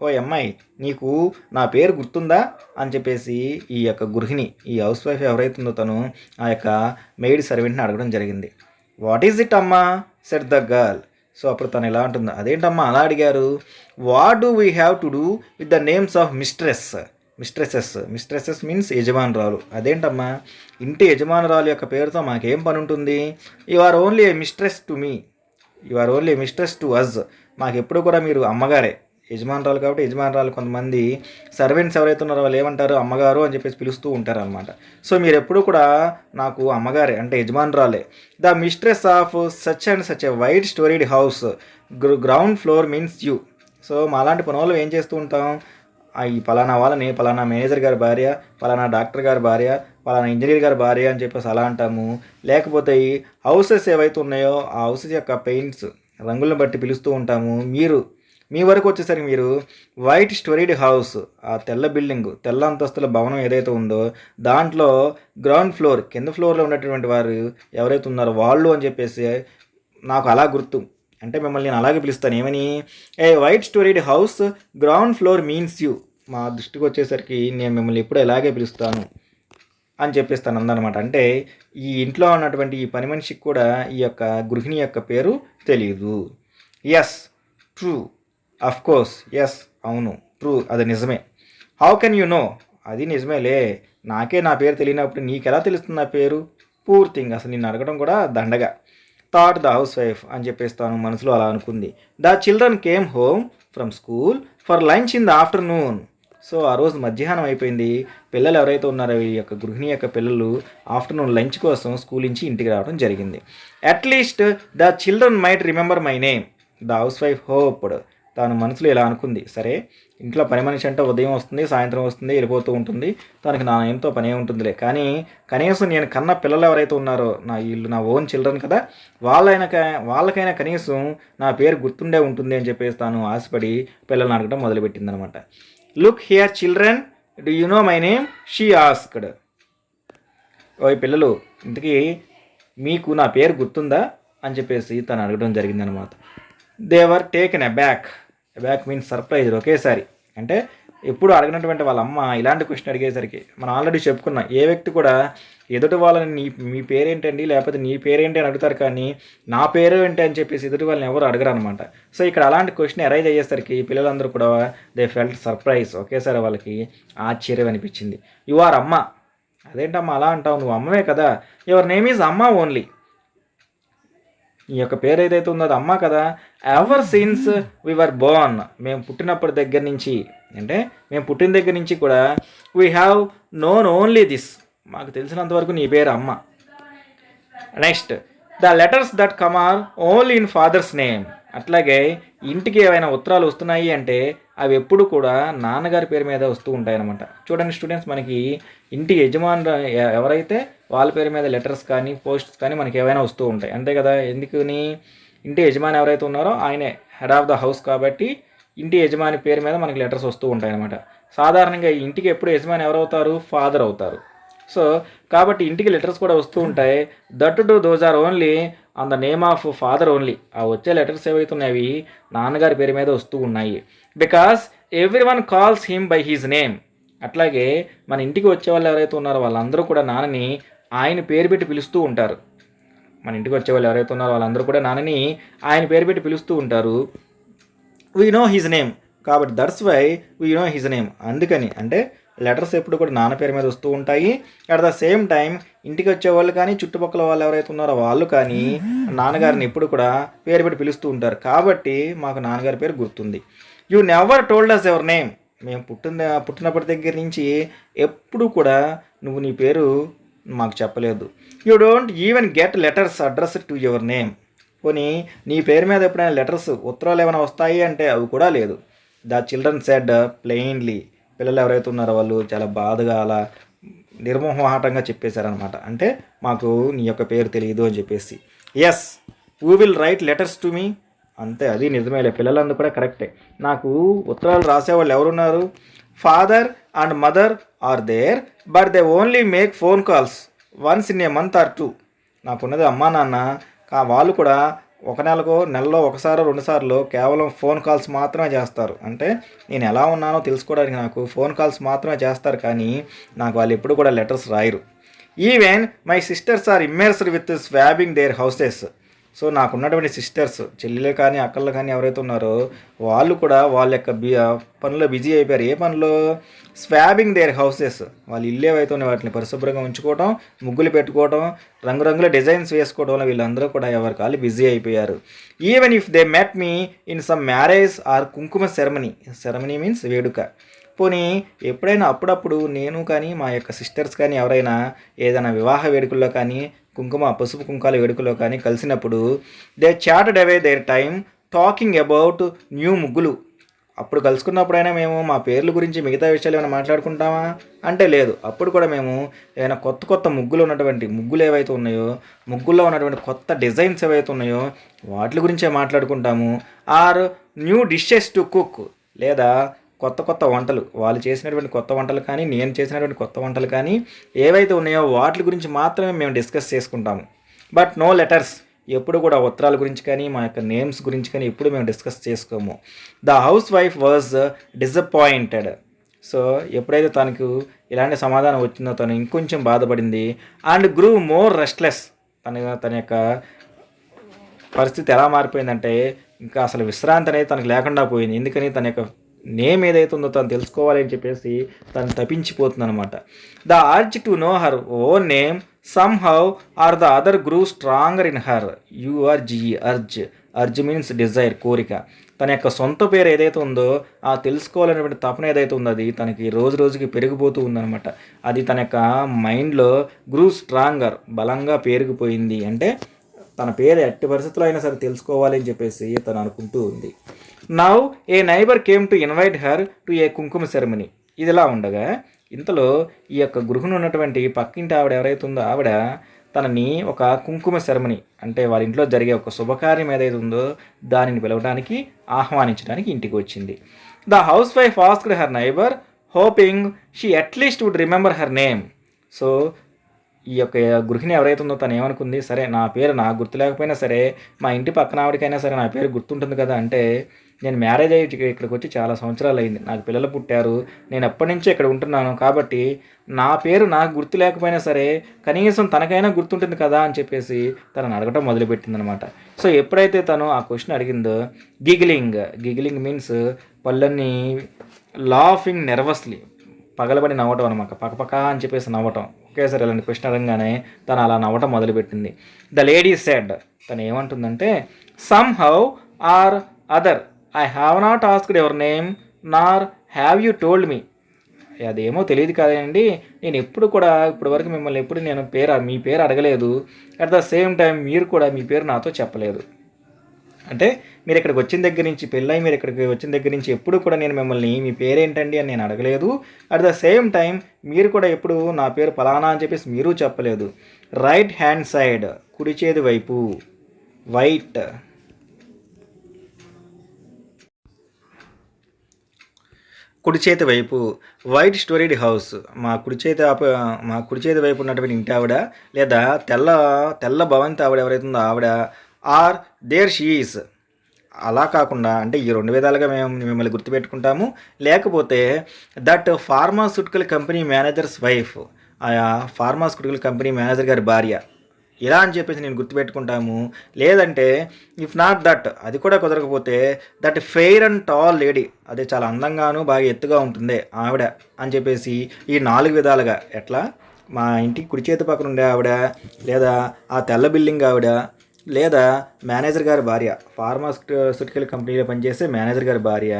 ఓ అమ్మాయి, నీకు నా పేరు గుర్తుందా అని చెప్పేసి ఈ యొక్క గృహిణి, ఈ హౌస్ వైఫ్ ఎవరైతే ఉందో తను ఆ యొక్క మెయిడ్ సర్వెంట్ని అడగడం జరిగింది. వాట్ ఈజ్ ఇట్ అమ్మా సెడ్ ద గర్ల్. సో అప్పుడు తను ఎలా అంటుంది, అదేంటమ్మా అలా అడిగారు. What do we have to do with the names of mistresses means యజమానురాలు. అదేంటమ్మా ఇంటి యజమానురాలు యొక్క పేరుతో మాకేం పని ఉంటుంది. You are only a mistress to us. మాకు ఎప్పుడు కూడా మీరు అమ్మగారే, యజమానురాలు కాబట్టి యజమానురాలు. కొంతమంది సర్వెంట్స్ ఎవరైతే ఉన్నారో వాళ్ళు ఏమంటారు, అమ్మగారు అని చెప్పేసి పిలుస్తూ ఉంటారు అనమాట. సో మీరు ఎప్పుడు కూడా నాకు అమ్మగారే అంటే యజమానురాలే. The mistress of such and such a wide storied house, ground floor means you. So మా అలాంటి పనులు ఏం చేస్తూ ఉంటాం, ఈ పలానా వాళ్ళని పలానా మేనేజర్ గారి భార్య, పలానా డాక్టర్ గారి భార్య, పలానా ఇంజనీర్ గారి భార్య అని చెప్పేసి అలా అంటాము. లేకపోతే ఈ హౌసెస్ ఏవైతే ఉన్నాయో ఆ హౌసెస్ యొక్క పెయింట్స్ రంగులను బట్టి పిలుస్తూ ఉంటాము. మీ వరకు వచ్చేసరికి మీరు వైట్ స్టోరీడ్ హౌస్, ఆ తెల్ల బిల్డింగ్, తెల్ల అంతస్తుల భవనం ఏదైతే ఉందో దాంట్లో గ్రౌండ్ ఫ్లోర్, కింద ఫ్లోర్లో ఉన్నటువంటి వారు ఎవరైతే ఉన్నారో వాళ్ళు అని చెప్పేసి నాకు అలా గుర్తు. అంటే మిమ్మల్ని నేను అలాగే పిలుస్తాను, ఏమని, a white storied house ground floor means you. మా దృష్టికి వచ్చేసరికి నేను మిమ్మల్ని ఎప్పుడూ ఇలాగే పిలుస్తాను అని చెప్పేస్తాను అందనమాట. అంటే ఈ ఇంట్లో ఉన్నటువంటి ఈ పని మనిషికి కూడా ఈ యొక్క గృహిణి యొక్క పేరు తెలియదు. Yes true, of course, yes అవును, ట్రూ అది నిజమే. హౌ కెన్ యూ నో, అది నిజమేలే, నాకే నా పేరు తెలియనప్పుడు నీకెలా తెలుస్తుంది నా పేరు. పూర్ థింగ్, అసలు నిన్ను అడగడం కూడా దండగా. థాట్ ద హౌస్ వైఫ్ అని చెప్పేస్తాను మనసులో అలా అనుకుంది. The children came home from school for lunch in the afternoon. So ఆ రోజు మధ్యాహ్నం అయిపోయింది. పిల్లలు ఎవరైతే ఉన్నారో ఈ యొక్క గృహిణి యొక్క పిల్లలు ఆఫ్టర్నూన్ లంచ్ కోసం స్కూల్ నుంచి ఇంటికి రావడం జరిగింది. At least the children might remember my name the house wife hoped. తాను మనసులో ఇలా అనుకుంది, సరే ఇంట్లో పని మనిషి అంటే ఉదయం వస్తుంది, సాయంత్రం వస్తుంది, వెళ్ళిపోతూ ఉంటుంది, తనకి నా నేమ్తో పనే ఉంటుందిలే, కానీ కనీసం నేను కన్న పిల్లలు ఎవరైతే ఉన్నారో నా ఓన్ చిల్డ్రన్ కదా, వాళ్ళకైనా కనీసం నా పేరు గుర్తుండే ఉంటుంది అని చెప్పేసి తాను ఆశపడి పిల్లల్ని అడగడం మొదలుపెట్టింది అనమాట. Look here children, do you know my name she asked. ఓ పిల్లలు, ఇంతకీ మీకు నా పేరు గుర్తుందా అని చెప్పేసి తను అడగడం జరిగిందనమాట. They were taken అబ్యాక్ means surprise. ఒకేసారి అంటే ఎప్పుడు అడగనటువంటి వాళ్ళ అమ్మ ఇలాంటి క్వశ్చన్ అడిగేసరికి మనం ఆల్రెడీ చెప్పుకున్నాం, ఏ వ్యక్తి కూడా ఎదుటి వాళ్ళని మీ పేరేంటండి లేకపోతే నీ పేరేంటి అని అడుగుతారు, కానీ నా పేరు ఏంటి అని చెప్పేసి ఎదుటి వాళ్ళని ఎవరు అడగరు అనమాట. సో ఇక్కడ అలాంటి క్వశ్చన్ అరైజ్ అయ్యేసరికి పిల్లలందరూ కూడా దే ఫెల్ట్ సర్ప్రైజ్, ఒకేసారి వాళ్ళకి ఆశ్చర్యం అనిపించింది. యు ఆర్ అమ్మ, అదేంటమ్మా అలా అంటావు, నువ్వు అమ్మవే కదా, your name is Amma only, ఈ యొక్క పేరు ఏదైతే ఉందో అది అమ్మ కదా. Ever since we were born, మేము పుట్టినప్పటి దగ్గర నుంచి, అంటే మేము పుట్టిన దగ్గర నుంచి కూడా we have known only this, మాకు తెలిసినంత వరకు నీ పేరు అమ్మ. Next, the letters that come or only in father's name, అట్లాగే ఇంటికి ఏవైనా ఉత్తరాలు వస్తున్నాయి అంటే అవి ఎప్పుడు కూడా నాన్నగారి పేరు మీద వస్తూ ఉంటాయి అన్నమాట. చూడండి స్టూడెంట్స్, మనకి ఇంటి యజమాని ఎవరైతే వాళ్ళ పేరు మీద లెటర్స్ కానీ పోస్ట్స్ కానీ మనకి ఏవైనా వస్తూ ఉంటాయి, అంతే కదా. ఎందుకని, ఇంటి యజమాని ఎవరైతే ఉన్నారో ఆయనే హెడ్ ఆఫ్ ద హౌస్ కాబట్టి ఇంటి యజమాని పేరు మీద మనకి లెటర్స్ వస్తూ ఉంటాయి అన్నమాట. సాధారణంగా ఇంటికి ఎప్పుడు యజమాని ఎవరవుతారు, ఫాదర్ అవుతారు. సో కాబట్టి ఇంటికి లెటర్స్ కూడా వస్తూ ఉంటాయి. That to those are only on the name of father only, ఆ వచ్చే లెటర్స్ ఏవైతున్నాయి అవి నాన్నగారి పేరు మీద వస్తూ ఉన్నాయి. Because every one calls him by he's name, అట్లాగే మన ఇంటికి వచ్చే వాళ్ళు ఎవరైతే ఉన్నారో వాళ్ళందరూ కూడా నాన్నని ఆయన పేరు పెట్టి పిలుస్తూ ఉంటారు. మన ఇంటికి వచ్చే వాళ్ళు ఎవరైతే ఉన్నారో వాళ్ళందరూ కూడా నాన్నని ఆయన పేరు పెట్టి పిలుస్తూ ఉంటారు. వీ నో హిజ్ నేమ్, కాబట్టి that's why we know his name. అందుకని అంటే లెటర్స్ ఎప్పుడు కూడా నాన్న పేరు మీద వస్తూ ఉంటాయి. అట్ ద సేమ్ టైం ఇంటికి వచ్చే వాళ్ళు కానీ చుట్టుపక్కల వాళ్ళు ఎవరైతే ఉన్నారో వాళ్ళు కానీ నాన్నగారిని ఎప్పుడు కూడా పేరు పెట్టి పిలుస్తూ ఉంటారు. కాబట్టి మాకు నాన్నగారి పేరు గుర్తుంది. You never told us your name, మేము పుట్టినప్పటి దగ్గర నుంచి ఎప్పుడు కూడా నువ్వు నీ పేరు మాకు చెప్పలేదు. You don't even get letters address to your name, పోనీ నీ పేరు మీద ఎప్పుడైనా లెటర్స్ ఉత్తరాలు ఏమైనా వస్తాయి అంటే అవి కూడా లేదు. ద చిల్డ్రన్ సెడ్ ప్లెయిన్లీ, పిల్లలు ఎవరైతే ఉన్నారో వాళ్ళు చాలా బాధగా అలా నిర్మోహాటంగా చెప్పేశారనమాట. అంటే మాకు నీ యొక్క పేరు తెలియదు అని చెప్పేసి. Yes you will write letters to me, అంతే, అది నిజమేలే, పిల్లలందరూ కూడా కరెక్టే. నాకు ఉత్తరాలు రాసేవాళ్ళు ఎవరున్నారు, father and mother are there, but they only make phone calls once in a month or 2. నాకున్నది అమ్మా నాన్న, వాళ్ళు కూడా నెలలో ఒకసారి 2 సార్లు కేవలం ఫోన్ కాల్స్ మాత్రమే చేస్తారు. అంటే నేను ఎలా ఉన్నానో తెలుసుకోవడానికి నాకు ఫోన్ కాల్స్ మాత్రమే చేస్తారు, కానీ నాకు వాళ్ళు ఎప్పుడు కూడా లెటర్స్ రాయరు. Even my sisters are immersed with swabbing their houses. So నాకున్నటువంటి సిస్టర్స్, చెల్లెలు కానీ అక్కలు కానీ ఎవరైతే ఉన్నారో వాళ్ళు కూడా వాళ్ళ యొక్క పనుల్లో బిజీ అయిపోయారు. ఏ పనులు, స్వాబింగ్ దేర్ హౌసెస్, వాళ్ళు ఇల్లు ఏవైతే ఉన్నాయి వాటిని పరిశుభ్రంగా ఉంచుకోవడం, ముగ్గులు పెట్టుకోవడం, రంగురంగుల డిజైన్స్ వేసుకోవడంలో వీళ్ళందరూ కూడా ఎవరి కాళ్ళు బిజీ అయిపోయారు. Even if they met me in some marriage or కుంకుమ సెరమనీ మీన్స్ వేడుక, పోనీ ఎప్పుడైనా అప్పుడప్పుడు నేను కానీ మా యొక్క సిస్టర్స్ కానీ ఎవరైనా ఏదైనా వివాహ వేడుకల్లో కానీ పసుపు కుంకాల వేడుకలో కానీ కలిసినప్పుడు they chatted away their time talking about new ముగ్గులు. అప్పుడు కలుసుకున్నప్పుడైనా మేము మా పేర్ల గురించి మిగతా విషయాలు ఏమైనా మాట్లాడుకుంటామా అంటే లేదు. అప్పుడు కూడా మేము ఏమైనా కొత్త ముగ్గులు ఏవైతే ఉన్నాయో, ముగ్గుల్లో ఉన్నటువంటి కొత్త డిజైన్స్ ఏవైతే ఉన్నాయో వాటి గురించే మాట్లాడుకుంటాము. Or new dishes to cook, లేదా కొత్త వంటలు, వాళ్ళు చేసినటువంటి కొత్త వంటలు కానీ నేను చేసినటువంటి కొత్త వంటలు కానీ ఏవైతే ఉన్నాయో వాటి గురించి మాత్రమే మేము డిస్కస్ చేసుకుంటాము. బట్ నో లెటర్స్, ఎప్పుడు కూడా ఉత్తరాల గురించి కానీ మా యొక్క నేమ్స్ గురించి కానీ ఎప్పుడు మేము డిస్కస్ చేసుకోము. The housewife was disappointed. So ఎప్పుడైతే తనకు ఇలాంటి సమాధానం వచ్చిందో తను ఇంకొంచెం బాధపడింది. అండ్ గ్రూ మోర్ రెస్ట్లెస్, తన యొక్క పరిస్థితి ఎలా మారిపోయిందంటే ఇంకా అసలు విశ్రాంతి అనేది తనకు లేకుండా పోయింది. ఎందుకని, తన యొక్క నేమ్ ఏదైతే ఉందో తను తెలుసుకోవాలి అని చెప్పేసి తను తప్పించిపోతుంది అనమాట. The urge to know her own name somehow or the other grew stronger in her. Urge means desire, కోరిక. తన యొక్క సొంత పేరు ఏదైతే ఉందో ఆ తెలుసుకోవాలనేటువంటి తపన ఏదైతే ఉందో అది తనకి రోజుకి పెరిగిపోతూ ఉందన్నమాట. అది తన యొక్క మైండ్లో గ్రూ స్ట్రాంగర్, బలంగా పెరిగిపోయింది. అంటే తన పేరు ఎట్టి పరిస్థితుల్లో అయినా సరే తెలుసుకోవాలి అని చెప్పేసి తను అనుకుంటూ ఉంది. Now a neighbour came to invite her to a kumkuma ceremony. ఇదిలా ఉండగా ఇంతలో ఈ యొక్క గృహిణి ఉన్నటువంటి పక్కింటి ఆవిడ ఎవరైతే ఉందో ఆవిడ తనని ఒక కుంకుమ సెరమనీ, అంటే వారి ఇంట్లో జరిగే ఒక శుభకార్యం ఏదైతే ఉందో దానిని పిలవడానికి ఆహ్వానించడానికి ఇంటికి వచ్చింది. The housewife asked her neighbour hoping she at least would remember her name. So ఈ యొక్క గృహిణి ఎవరైతే ఉందో తను ఏమనుకుంది, సరే నా పేరు నాకు గుర్తు లేకపోయినా సరే మా ఇంటి పక్కన ఆవిడకైనా సరే నా పేరు గుర్తుంటుంది కదా అంటే నేను మ్యారేజ్ అయ్యి ఇక్కడికి వచ్చి చాలా సంవత్సరాలు అయింది, నాకు పిల్లలు పుట్టారు, నేను ఎప్పటి నుంచో ఇక్కడ ఉంటున్నాను, కాబట్టి నా పేరు నాకు గుర్తు లేకపోయినా సరే కనీసం తనకైనా గుర్తుంటుంది కదా అని చెప్పేసి తనని అడగటం మొదలుపెట్టిందనమాట. సో ఎప్పుడైతే తను ఆ క్వశ్చన్ అడిగిందో గిగిలింగ్ మీన్స్ పళ్ళన్నీ లాఫింగ్ నెర్వస్లీ పగలబడి నవ్వటం అనమాట, పక్కపక్క అని చెప్పేసి నవ్వటం. ఒకేసారి ఇలాంటి క్వశ్చన్ అడగగానే తను అలా నవ్వటం మొదలుపెట్టింది. ద లేడీ సెడ్, తను ఏమంటుందంటే somehow or other I have not asked your name nor have you told me. అదేమో తెలియదు కాదండి, నేను ఎప్పుడు కూడా ఇప్పటివరకు మిమ్మల్ని ఎప్పుడు నేను మీ పేరు అడగలేదు, అట్ ద సేమ్ టైం మీరు కూడా మీ పేరు నాతో చెప్పలేదు. అంటే మీరు ఇక్కడికి వచ్చిన దగ్గర నుంచి, పెళ్ళై మీరు ఇక్కడికి వచ్చిన దగ్గర నుంచి ఎప్పుడు కూడా నేను మిమ్మల్ని మీ పేరేంటండి అని నేను అడగలేదు, అట్ ద సేమ్ టైం మీరు కూడా ఎప్పుడు నా పేరు ఫలానా అని చెప్పేసి మీరు చెప్పలేదు. రైట్ హ్యాండ్ సైడ్, కుడి చేతి వైపు, వైట్ కుడి చేతి వైపు, వైట్ స్టోరీడ్ హౌస్, మా కుడి చేతి వైపు ఉన్నటువంటి ఇంటి ఆవిడ, లేదా తెల్ల భవంతి ఆవిడ ఎవరైతే ఉందో ఆవిడ, ఆర్ దేర్ షీఈస్. అలా కాకుండా అంటే ఈ రెండు విధాలుగా మేము మిమ్మల్ని గుర్తుపెట్టుకుంటాము, లేకపోతే that pharmaceutical company managers wife, ఆ ఫార్మాస్యూటికల్ కంపెనీ మేనేజర్ గారి భార్య, ఇలా అని చెప్పేసి నేను గుర్తుపెట్టుకుంటాము. లేదంటే ఇఫ్ నాట్ దట్, అది కూడా కుదరకపోతే that fair and tall lady, అదే చాలా అందంగాను బాగా ఎత్తుగా ఉంటుంది ఆవిడ అని చెప్పేసి ఈ 4 విధాలుగా, ఎట్లా మా ఇంటికి కుడి చేతి పక్కన ఉండే ఆవిడ, లేదా ఆ తెల్ల బిల్డింగ్ ఆవిడ, లేదా మేనేజర్ గారి భార్య, ఫార్మాస్యూటికల్ కంపెనీలో పనిచేసే మేనేజర్ గారి భార్య,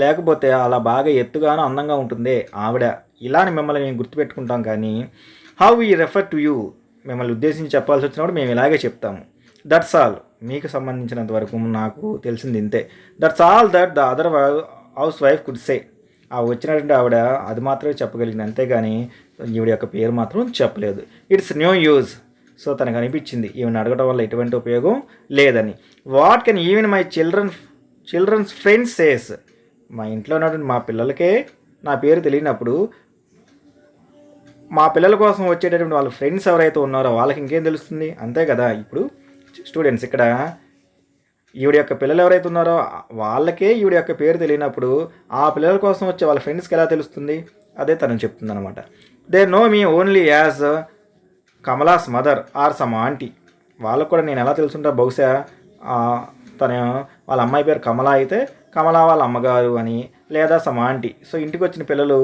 లేకపోతే అలా బాగా ఎత్తుగాను అందంగా ఉంటుంది ఆవిడ, ఇలాని మిమ్మల్ని మేము గుర్తుపెట్టుకుంటాం. కానీ how we refer to you, మిమ్మల్ని ఉద్దేశించి చెప్పాల్సి వచ్చినప్పుడు మేము ఇలాగే చెప్తాము. దట్స్ ఆల్, మీకు సంబంధించినంత వరకు నాకు తెలిసింది ఇంతే. That's all that the other house wife could say. ఆ వచ్చినటువంటి ఆవిడ అది మాత్రమే చెప్పగలిగింది, అంతేగాని ఈవిడ యొక్క పేరు మాత్రం చెప్పలేదు. It's new use. సో తనకు అనిపించింది ఈవెన్ అడగడం వల్ల ఎటువంటి ఉపయోగం లేదని. What can even my children's friends says, మా ఇంట్లో ఉన్నటువంటి మా పిల్లలకే నా పేరు తెలియనప్పుడు మా పిల్లల కోసం వచ్చేటటువంటి వాళ్ళ ఫ్రెండ్స్ ఎవరైతే ఉన్నారో వాళ్ళకి ఇంకేం తెలుస్తుంది, అంతే కదా. ఇప్పుడు స్టూడెంట్స్, ఇక్కడ ఈవిడ యొక్క పిల్లలు ఎవరైతే ఉన్నారో వాళ్ళకే ఈవిడ యొక్క పేరు తెలియనప్పుడు ఆ పిల్లల కోసం వచ్చే వాళ్ళ ఫ్రెండ్స్కి ఎలా తెలుస్తుంది, అదే తను చెప్తుంది అనమాట. They know me only as Kamala's mother or some aunty. వాళ్ళకు కూడా నేను ఎలా తెలుసుంటా, బహుశా తన వాళ్ళ అమ్మాయి పేరు కమలా అయితే కమలా వాళ్ళ అమ్మగారు అని, లేదా సమ్ ఆంటీ. సో ఇంటికి వచ్చిన పిల్లలు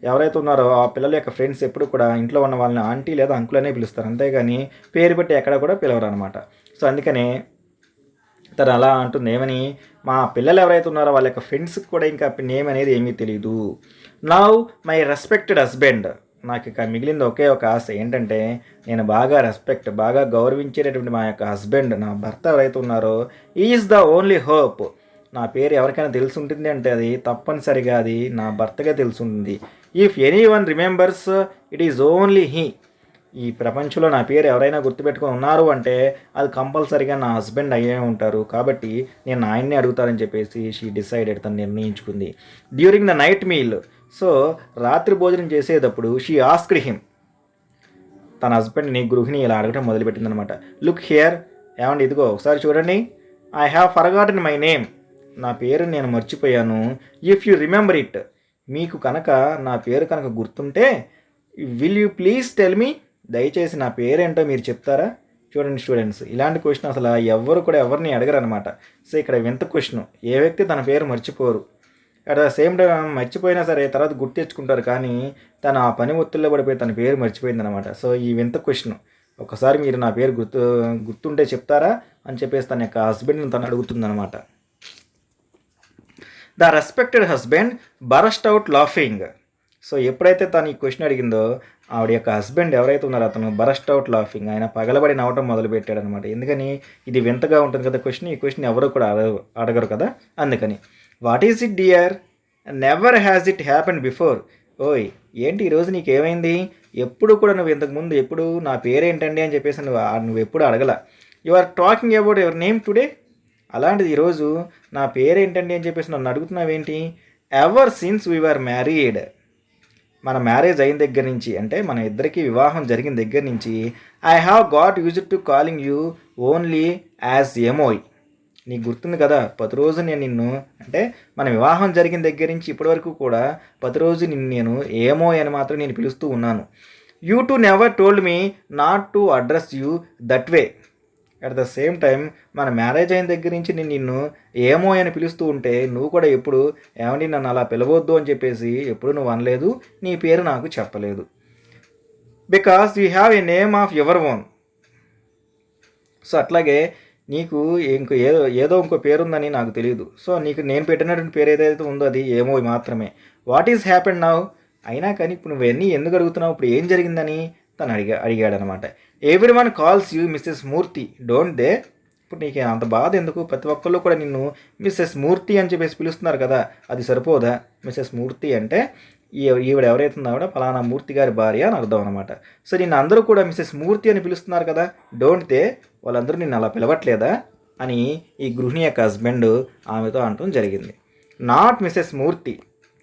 ఎవరైతే ఉన్నారో ఆ పిల్లల యొక్క ఫ్రెండ్స్ ఎప్పుడు కూడా ఇంట్లో ఉన్న వాళ్ళని ఆంటీ లేదా అంకుల్ అనే పిలుస్తారు, అంతేగాని పేరు పెట్టి ఎక్కడ కూడా పిలవరు అనమాట. సో అందుకనే తను అలా అంటుంది, ఏమని, మా పిల్లలు ఎవరైతే ఉన్నారో వాళ్ళ యొక్క ఫ్రెండ్స్కి కూడా ఇంకా నేమ్ అనేది ఏమీ తెలియదు. నౌ మై రెస్పెక్టెడ్ హస్బెండ్, నాకు ఇక మిగిలింది ఒకే ఒక ఆశ, ఏంటంటే నేను బాగా గౌరవించేటటువంటి మా యొక్క హస్బెండ్, నా భర్త ఎవరైతే ఉన్నారో, ఈజ్ ద ఓన్లీ హోప్. నా పేరు ఎవరికైనా తెలిసి ఉంటుంది అంటే అది తప్పనిసరిగా అది నా భర్తగా తెలిసి ఉంటుంది. If any one remembers it is only he. ఈ ప్రపంచంలో నా పేరు ఎవరైనా గుర్తుపెట్టుకొని ఉన్నారు అంటే అది కంపల్సరీగా నా హస్బెండ్ అయ్యే ఉంటారు, కాబట్టి నేను ఆయన్నే అడుగుతానని చెప్పేసి షీ డిసైడెడ్, తను నిర్ణయించుకుంది. During the night meal, so రాత్రి భోజనం చేసేటప్పుడు షీ ఆస్క్డ్ హిమ్, తన హస్బెండ్ని గృహిణి ఇలా అడగటం మొదలుపెట్టిందనమాట. లుక్ హియర్, ఏమండి ఇదిగో ఒకసారి చూడండి. I have forgotten my name, నా పేరు నేను మర్చిపోయాను. ఇఫ్ యూ రిమెంబర్ ఇట్, మీకు కనుక నా పేరు కనుక గుర్తుంటే, will you please tell me, దయచేసి నా పేరేంటో మీరు చెప్తారా. చూడండి స్టూడెంట్స్, ఇలాంటి క్వశ్చన్ అసలు ఎవరిని అడగరు అనమాట. సో ఇక్కడ వింత క్వశ్చన్, ఏ వ్యక్తి తన పేరు మర్చిపోరు, అట్ ద సేమ్ టైం మర్చిపోయినా సరే తర్వాత గుర్తు తెచ్చుకుంటారు, కానీ తను ఆ పని ఒత్తిడిలో పడిపోయి తన పేరు మర్చిపోయిందనమాట. సో ఈ వింత క్వశ్చన్, ఒకసారి మీరు నా పేరు గుర్తుంటే చెప్తారా అని చెప్పేసి తన యొక్క హస్బెండ్ని తను అడుగుతుందనమాట. The respected husband burst out laughing. So ఎప్పుడైతే తను ఈ క్వశ్చన్ అడిగిందో ఆవిడ యొక్క హస్బెండ్ ఎవరైతే ఉన్నారో అతను బరస్ట్ అవుట్ లాఫింగ్, ఆయన పగలబడి నవ్వటం మొదలుపెట్టాడు అనమాట. ఎందుకని, ఇది వింతగా ఉంటుంది కదా క్వశ్చన్, ఈ క్వశ్చన్ ఎవరు కూడా అడగరు కదా, అందుకని. What is it dear, never has it happened before. ఓయ్ ఏంటి ఈరోజు నీకేమైంది, ఎప్పుడు కూడా నువ్వు ఇంతకుముందు ఎప్పుడు నా పేరేంటండి అని చెప్పేసి నువ్వు ఎప్పుడు అడగల. You are talking about your name today, అలాంటిది ఈరోజు నా పేరేంటండి అని చెప్పేసి నన్ను అడుగుతున్నావేంటి. Ever since we were married, మన మ్యారేజ్ అయిన దగ్గర నుంచి, అంటే మన ఇద్దరికి వివాహం జరిగిన దగ్గర నుంచి, I have got used to calling you only as ఎమోయ్. నీకు గుర్తుంది కదా, 10 రోజులు నేను నిన్ను, అంటే మన వివాహం జరిగిన దగ్గర నుంచి ఇప్పటివరకు కూడా 10 రోజులు నిన్ను నేను ఏమో అని మాత్రం నేను పిలుస్తూ ఉన్నాను. You to never told me not to address you that way. At the same time మన మ్యారేజ్ అయిన దగ్గర నుంచి నేను నిన్ను ఏమో అని పిలుస్తూ ఉంటే నువ్వు కూడా ఎప్పుడు ఏమండి నన్ను అలా పిలవద్దు అని చెప్పేసి ఎప్పుడు నువ్వు అనలేదు, నీ పేరు నాకు చెప్పలేదు. Because you have a name of your own. So అట్లాగే నీకు ఏదో ఇంకో పేరుందని నాకు తెలియదు. సో నీకు నేను పెట్టినటువంటి పేరు ఏదైతే ఉందో అది ఏమో మాత్రమే. What is happen now? అయినా కానీ ఇప్పుడు నువ్వన్నీ ఎందుకు అడుగుతున్నావు, ఇప్పుడు ఏం జరిగిందని తను అడిగాడనమాట. Everyone calls you Mrs Murthy, don't they? ఇప్పుడు నీకు అంత బాధ ఎందుకు? ప్రతి ఒక్కళ్ళు కూడా నిన్ను మిస్సెస్ మూర్తి అని చెప్పేసి పిలుస్తున్నారు కదా, అది సరిపోదా? మిస్సెస్ మూర్తి అంటే ఈవిడ ఎవరైతే ఉందో ఆవిడ ఫలానా మూర్తి గారి భార్య అని అర్థం అనమాట. సో నిన్ను అందరూ కూడా మిస్సెస్ మూర్తి అని పిలుస్తున్నారు కదా, డోంట్ దే? వాళ్ళందరూ నిన్ను అలా పిలవట్లేదా అని ఈ గృహిణి యొక్క హస్బెండ్ ఆమెతో అనటం జరిగింది. Not Mrs Murthy,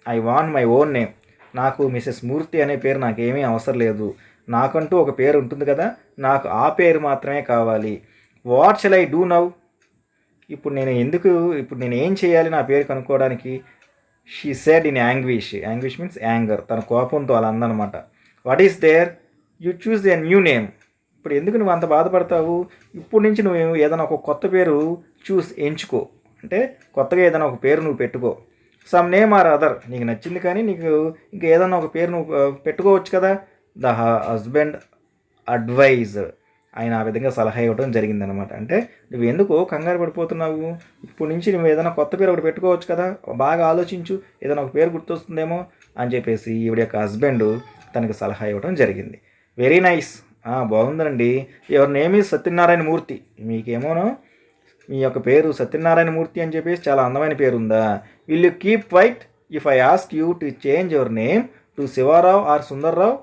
I want my own name. నాకు మిస్సెస్ మూర్తి అనే పేరు నాకేమీ అవసరం లేదు, నాకంటూ ఒక పేరు ఉంటుంది కదా, నాకు ఆ పేరు మాత్రమే కావాలి. What shall I do now? ఇప్పుడు నేను ఏం చేయాలి నా పేరు కనుక్కోవడానికి? She said in anguish. Anguish means anger, తన కోపంతో అలా అందనమాట. What is there? You choose a new name. ఇప్పుడు ఎందుకు నువ్వు అంత బాధపడతావు? ఇప్పుడు నుంచి నువ్వు ఏదైనా ఒక కొత్త పేరు ఎంచుకో, అంటే కొత్తగా ఏదైనా ఒక పేరు నువ్వు పెట్టుకో. సమ్ నేమ్ ఆర్ అదర్, నీకు నచ్చింది కానీ నీకు ఇంకా ఏదైనా ఒక పేరు నువ్వు పెట్టుకోవచ్చు కదా. ద హస్బెండ్ అడ్వైజ్, ఆయన ఆ విధంగా సలహా ఇవ్వడం జరిగిందనమాట. అంటే నువ్వు ఎందుకు కంగారు పడిపోతున్నావు? ఇప్పుడు నుంచి నువ్వు ఏదైనా కొత్త పేరు ఒకటి పెట్టుకోవచ్చు కదా, బాగా ఆలోచించు, ఏదైనా ఒక పేరు గుర్తొస్తుందేమో అని చెప్పేసి ఈవిడ యొక్క హస్బెండ్ తనకి సలహా ఇవ్వడం జరిగింది. వెరీ నైస్, బాగుందండి. Your name is Satyanarayana Murthy. మీకేమోనో మీ యొక్క పేరు సత్యనారాయణ మూర్తి అని చెప్పేసి చాలా అందమైన పేరు ఉందా? Will you keep quiet if I ask you to change your name to Shivarao or Sundarrao?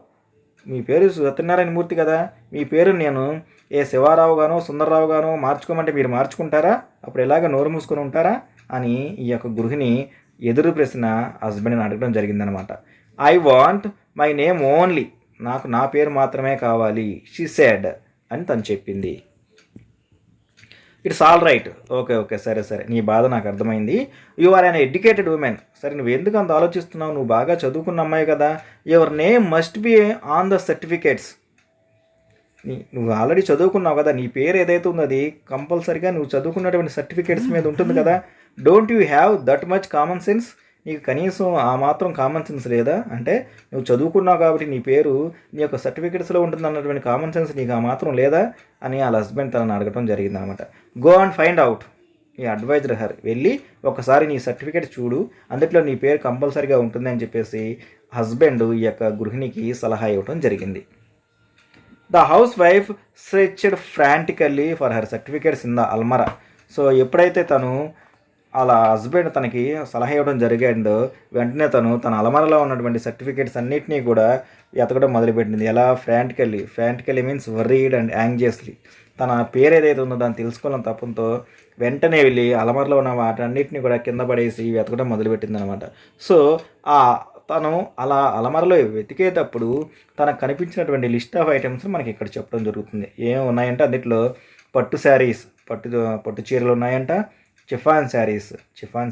మీ పేరు సత్యనారాయణ మూర్తి కదా, మీ పేరు నేను శివారావు గానో సుందర్రావు గానో మార్చుకోమంటే మీరు మార్చుకుంటారా? అప్పుడు ఎలాగ నోరు మూసుకొని ఉంటారా అని ఈ యొక్క గృహిణి ఎదురు ప్రశ్న హస్బెండ్ని అడగడం జరిగిందనమాట. I want my name only, నాకు నా పేరు మాత్రమే కావాలి, షీ సెడ్ అని తను చెప్పింది. ఇట్స్ ఆల్ రైట్, ఓకే సరే నీ బాధ నాకు అర్థమైంది. You are uneducated women. సరే నువ్వు ఎందుకు అంత ఆలోచిస్తున్నావు? నువ్వు బాగా చదువుకున్న అమ్మాయి కదా. Your name must be on the certificates. నువ్వు ఆల్రెడీ చదువుకున్నావు కదా, నీ పేరు ఏదైతే ఉందో అది కంపల్సరీగా నువ్వు చదువుకున్నటువంటి సర్టిఫికేట్స్ మీద ఉంటుంది కదా. Don't you have that much common sense? నీకు కనీసం ఆ మాత్రం కామన్ సెన్స్ లేదా? అంటే నువ్వు చదువుకున్నావు కాబట్టి నీ పేరు నీ యొక్క సర్టిఫికేట్స్లో ఉంటుంది అన్నటువంటి కామన్ సెన్స్ నీకు ఆ మాత్రం లేదా అని వాళ్ళ హస్బెండ్ తనని అడగటం జరిగిందనమాట. గో అండ్ ఫైండ్ అవుట్, ఈ అడ్వైజర్ హర్, వెళ్ళి ఒకసారి నీ సర్టిఫికేట్ చూడు, అందులో నీ పేరు కంపల్సరీగా ఉంటుంది అని చెప్పేసి హస్బెండ్ ఈ యొక్క గృహిణికి సలహా ఇవ్వడం జరిగింది. The housewife searched frantically for her certificates in the almirah. So ఎప్పుడైతే తను అలా హస్బెండ్ తనకి సలహా ఇవ్వడం జరిగిందో వెంటనే తన అలమరలో ఉన్నటువంటి సర్టిఫికేట్స్ అన్నిటినీ కూడా ఎతకడం మొదలుపెట్టింది. ఎలా? ఫ్రాంటికల్లీ మీన్స్ వర్రీడ్ అండ్ యాంగ్జియస్లీ. తన పేరు ఏదైతే ఉందో దాన్ని తెలుసుకోవాలని తప్పంతో వెంటనే వెళ్ళి అలమరలో ఉన్న వాటన్నిటిని కూడా కింద పడేసి వెతకడం మొదలుపెట్టింది అనమాట. సో తను అలా అలమరలో వెతికేటప్పుడు తనకు కనిపించినటువంటి లిస్ట్ ఆఫ్ ఐటమ్స్ మనకి ఇక్కడ చెప్పడం జరుగుతుంది. ఏమి ఉన్నాయంటే అందులో పట్టు శారీస్, పట్టు చీరలు ఉన్నాయంట, చిఫాన్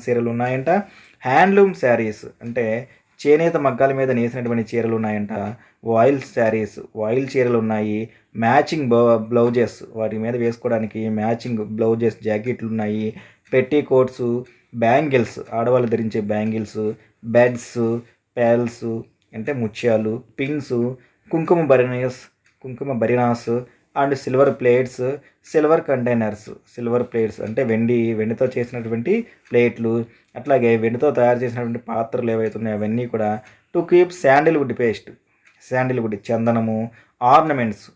చీరలు ఉన్నాయంట, హ్యాండ్లూమ్ శారీస్ అంటే చేనేత మగ్గాల మీద నేసినటువంటి చీరలు ఉన్నాయంట, వాయిల్ చీరలు ఉన్నాయి, మ్యాచింగ్ బ్లౌజెస్, వాటి మీద వేసుకోవడానికి మ్యాచింగ్ బ్లౌజెస్ జాకెట్లు ఉన్నాయి, పెట్టి కోట్స్, బ్యాంగిల్స్, ఆడవాళ్ళు ధరించే బ్యాంగిల్స్, బెడ్స్, పేల్స్ అంటే ముత్యాలు, pins, kumkuma bharinas and silver plates, silver containers. Silver plates అంటే వెండితో చేసినటువంటి ప్లేట్లు, అట్లాగే వెండితో తయారు చేసినటువంటి పాత్రలు ఏవైతే ఉన్నాయో అవన్నీ కూడా. టు కీప్ శాండిల్వుడ్ పేస్ట్, చందనము, ఆర్నమెంట్స్,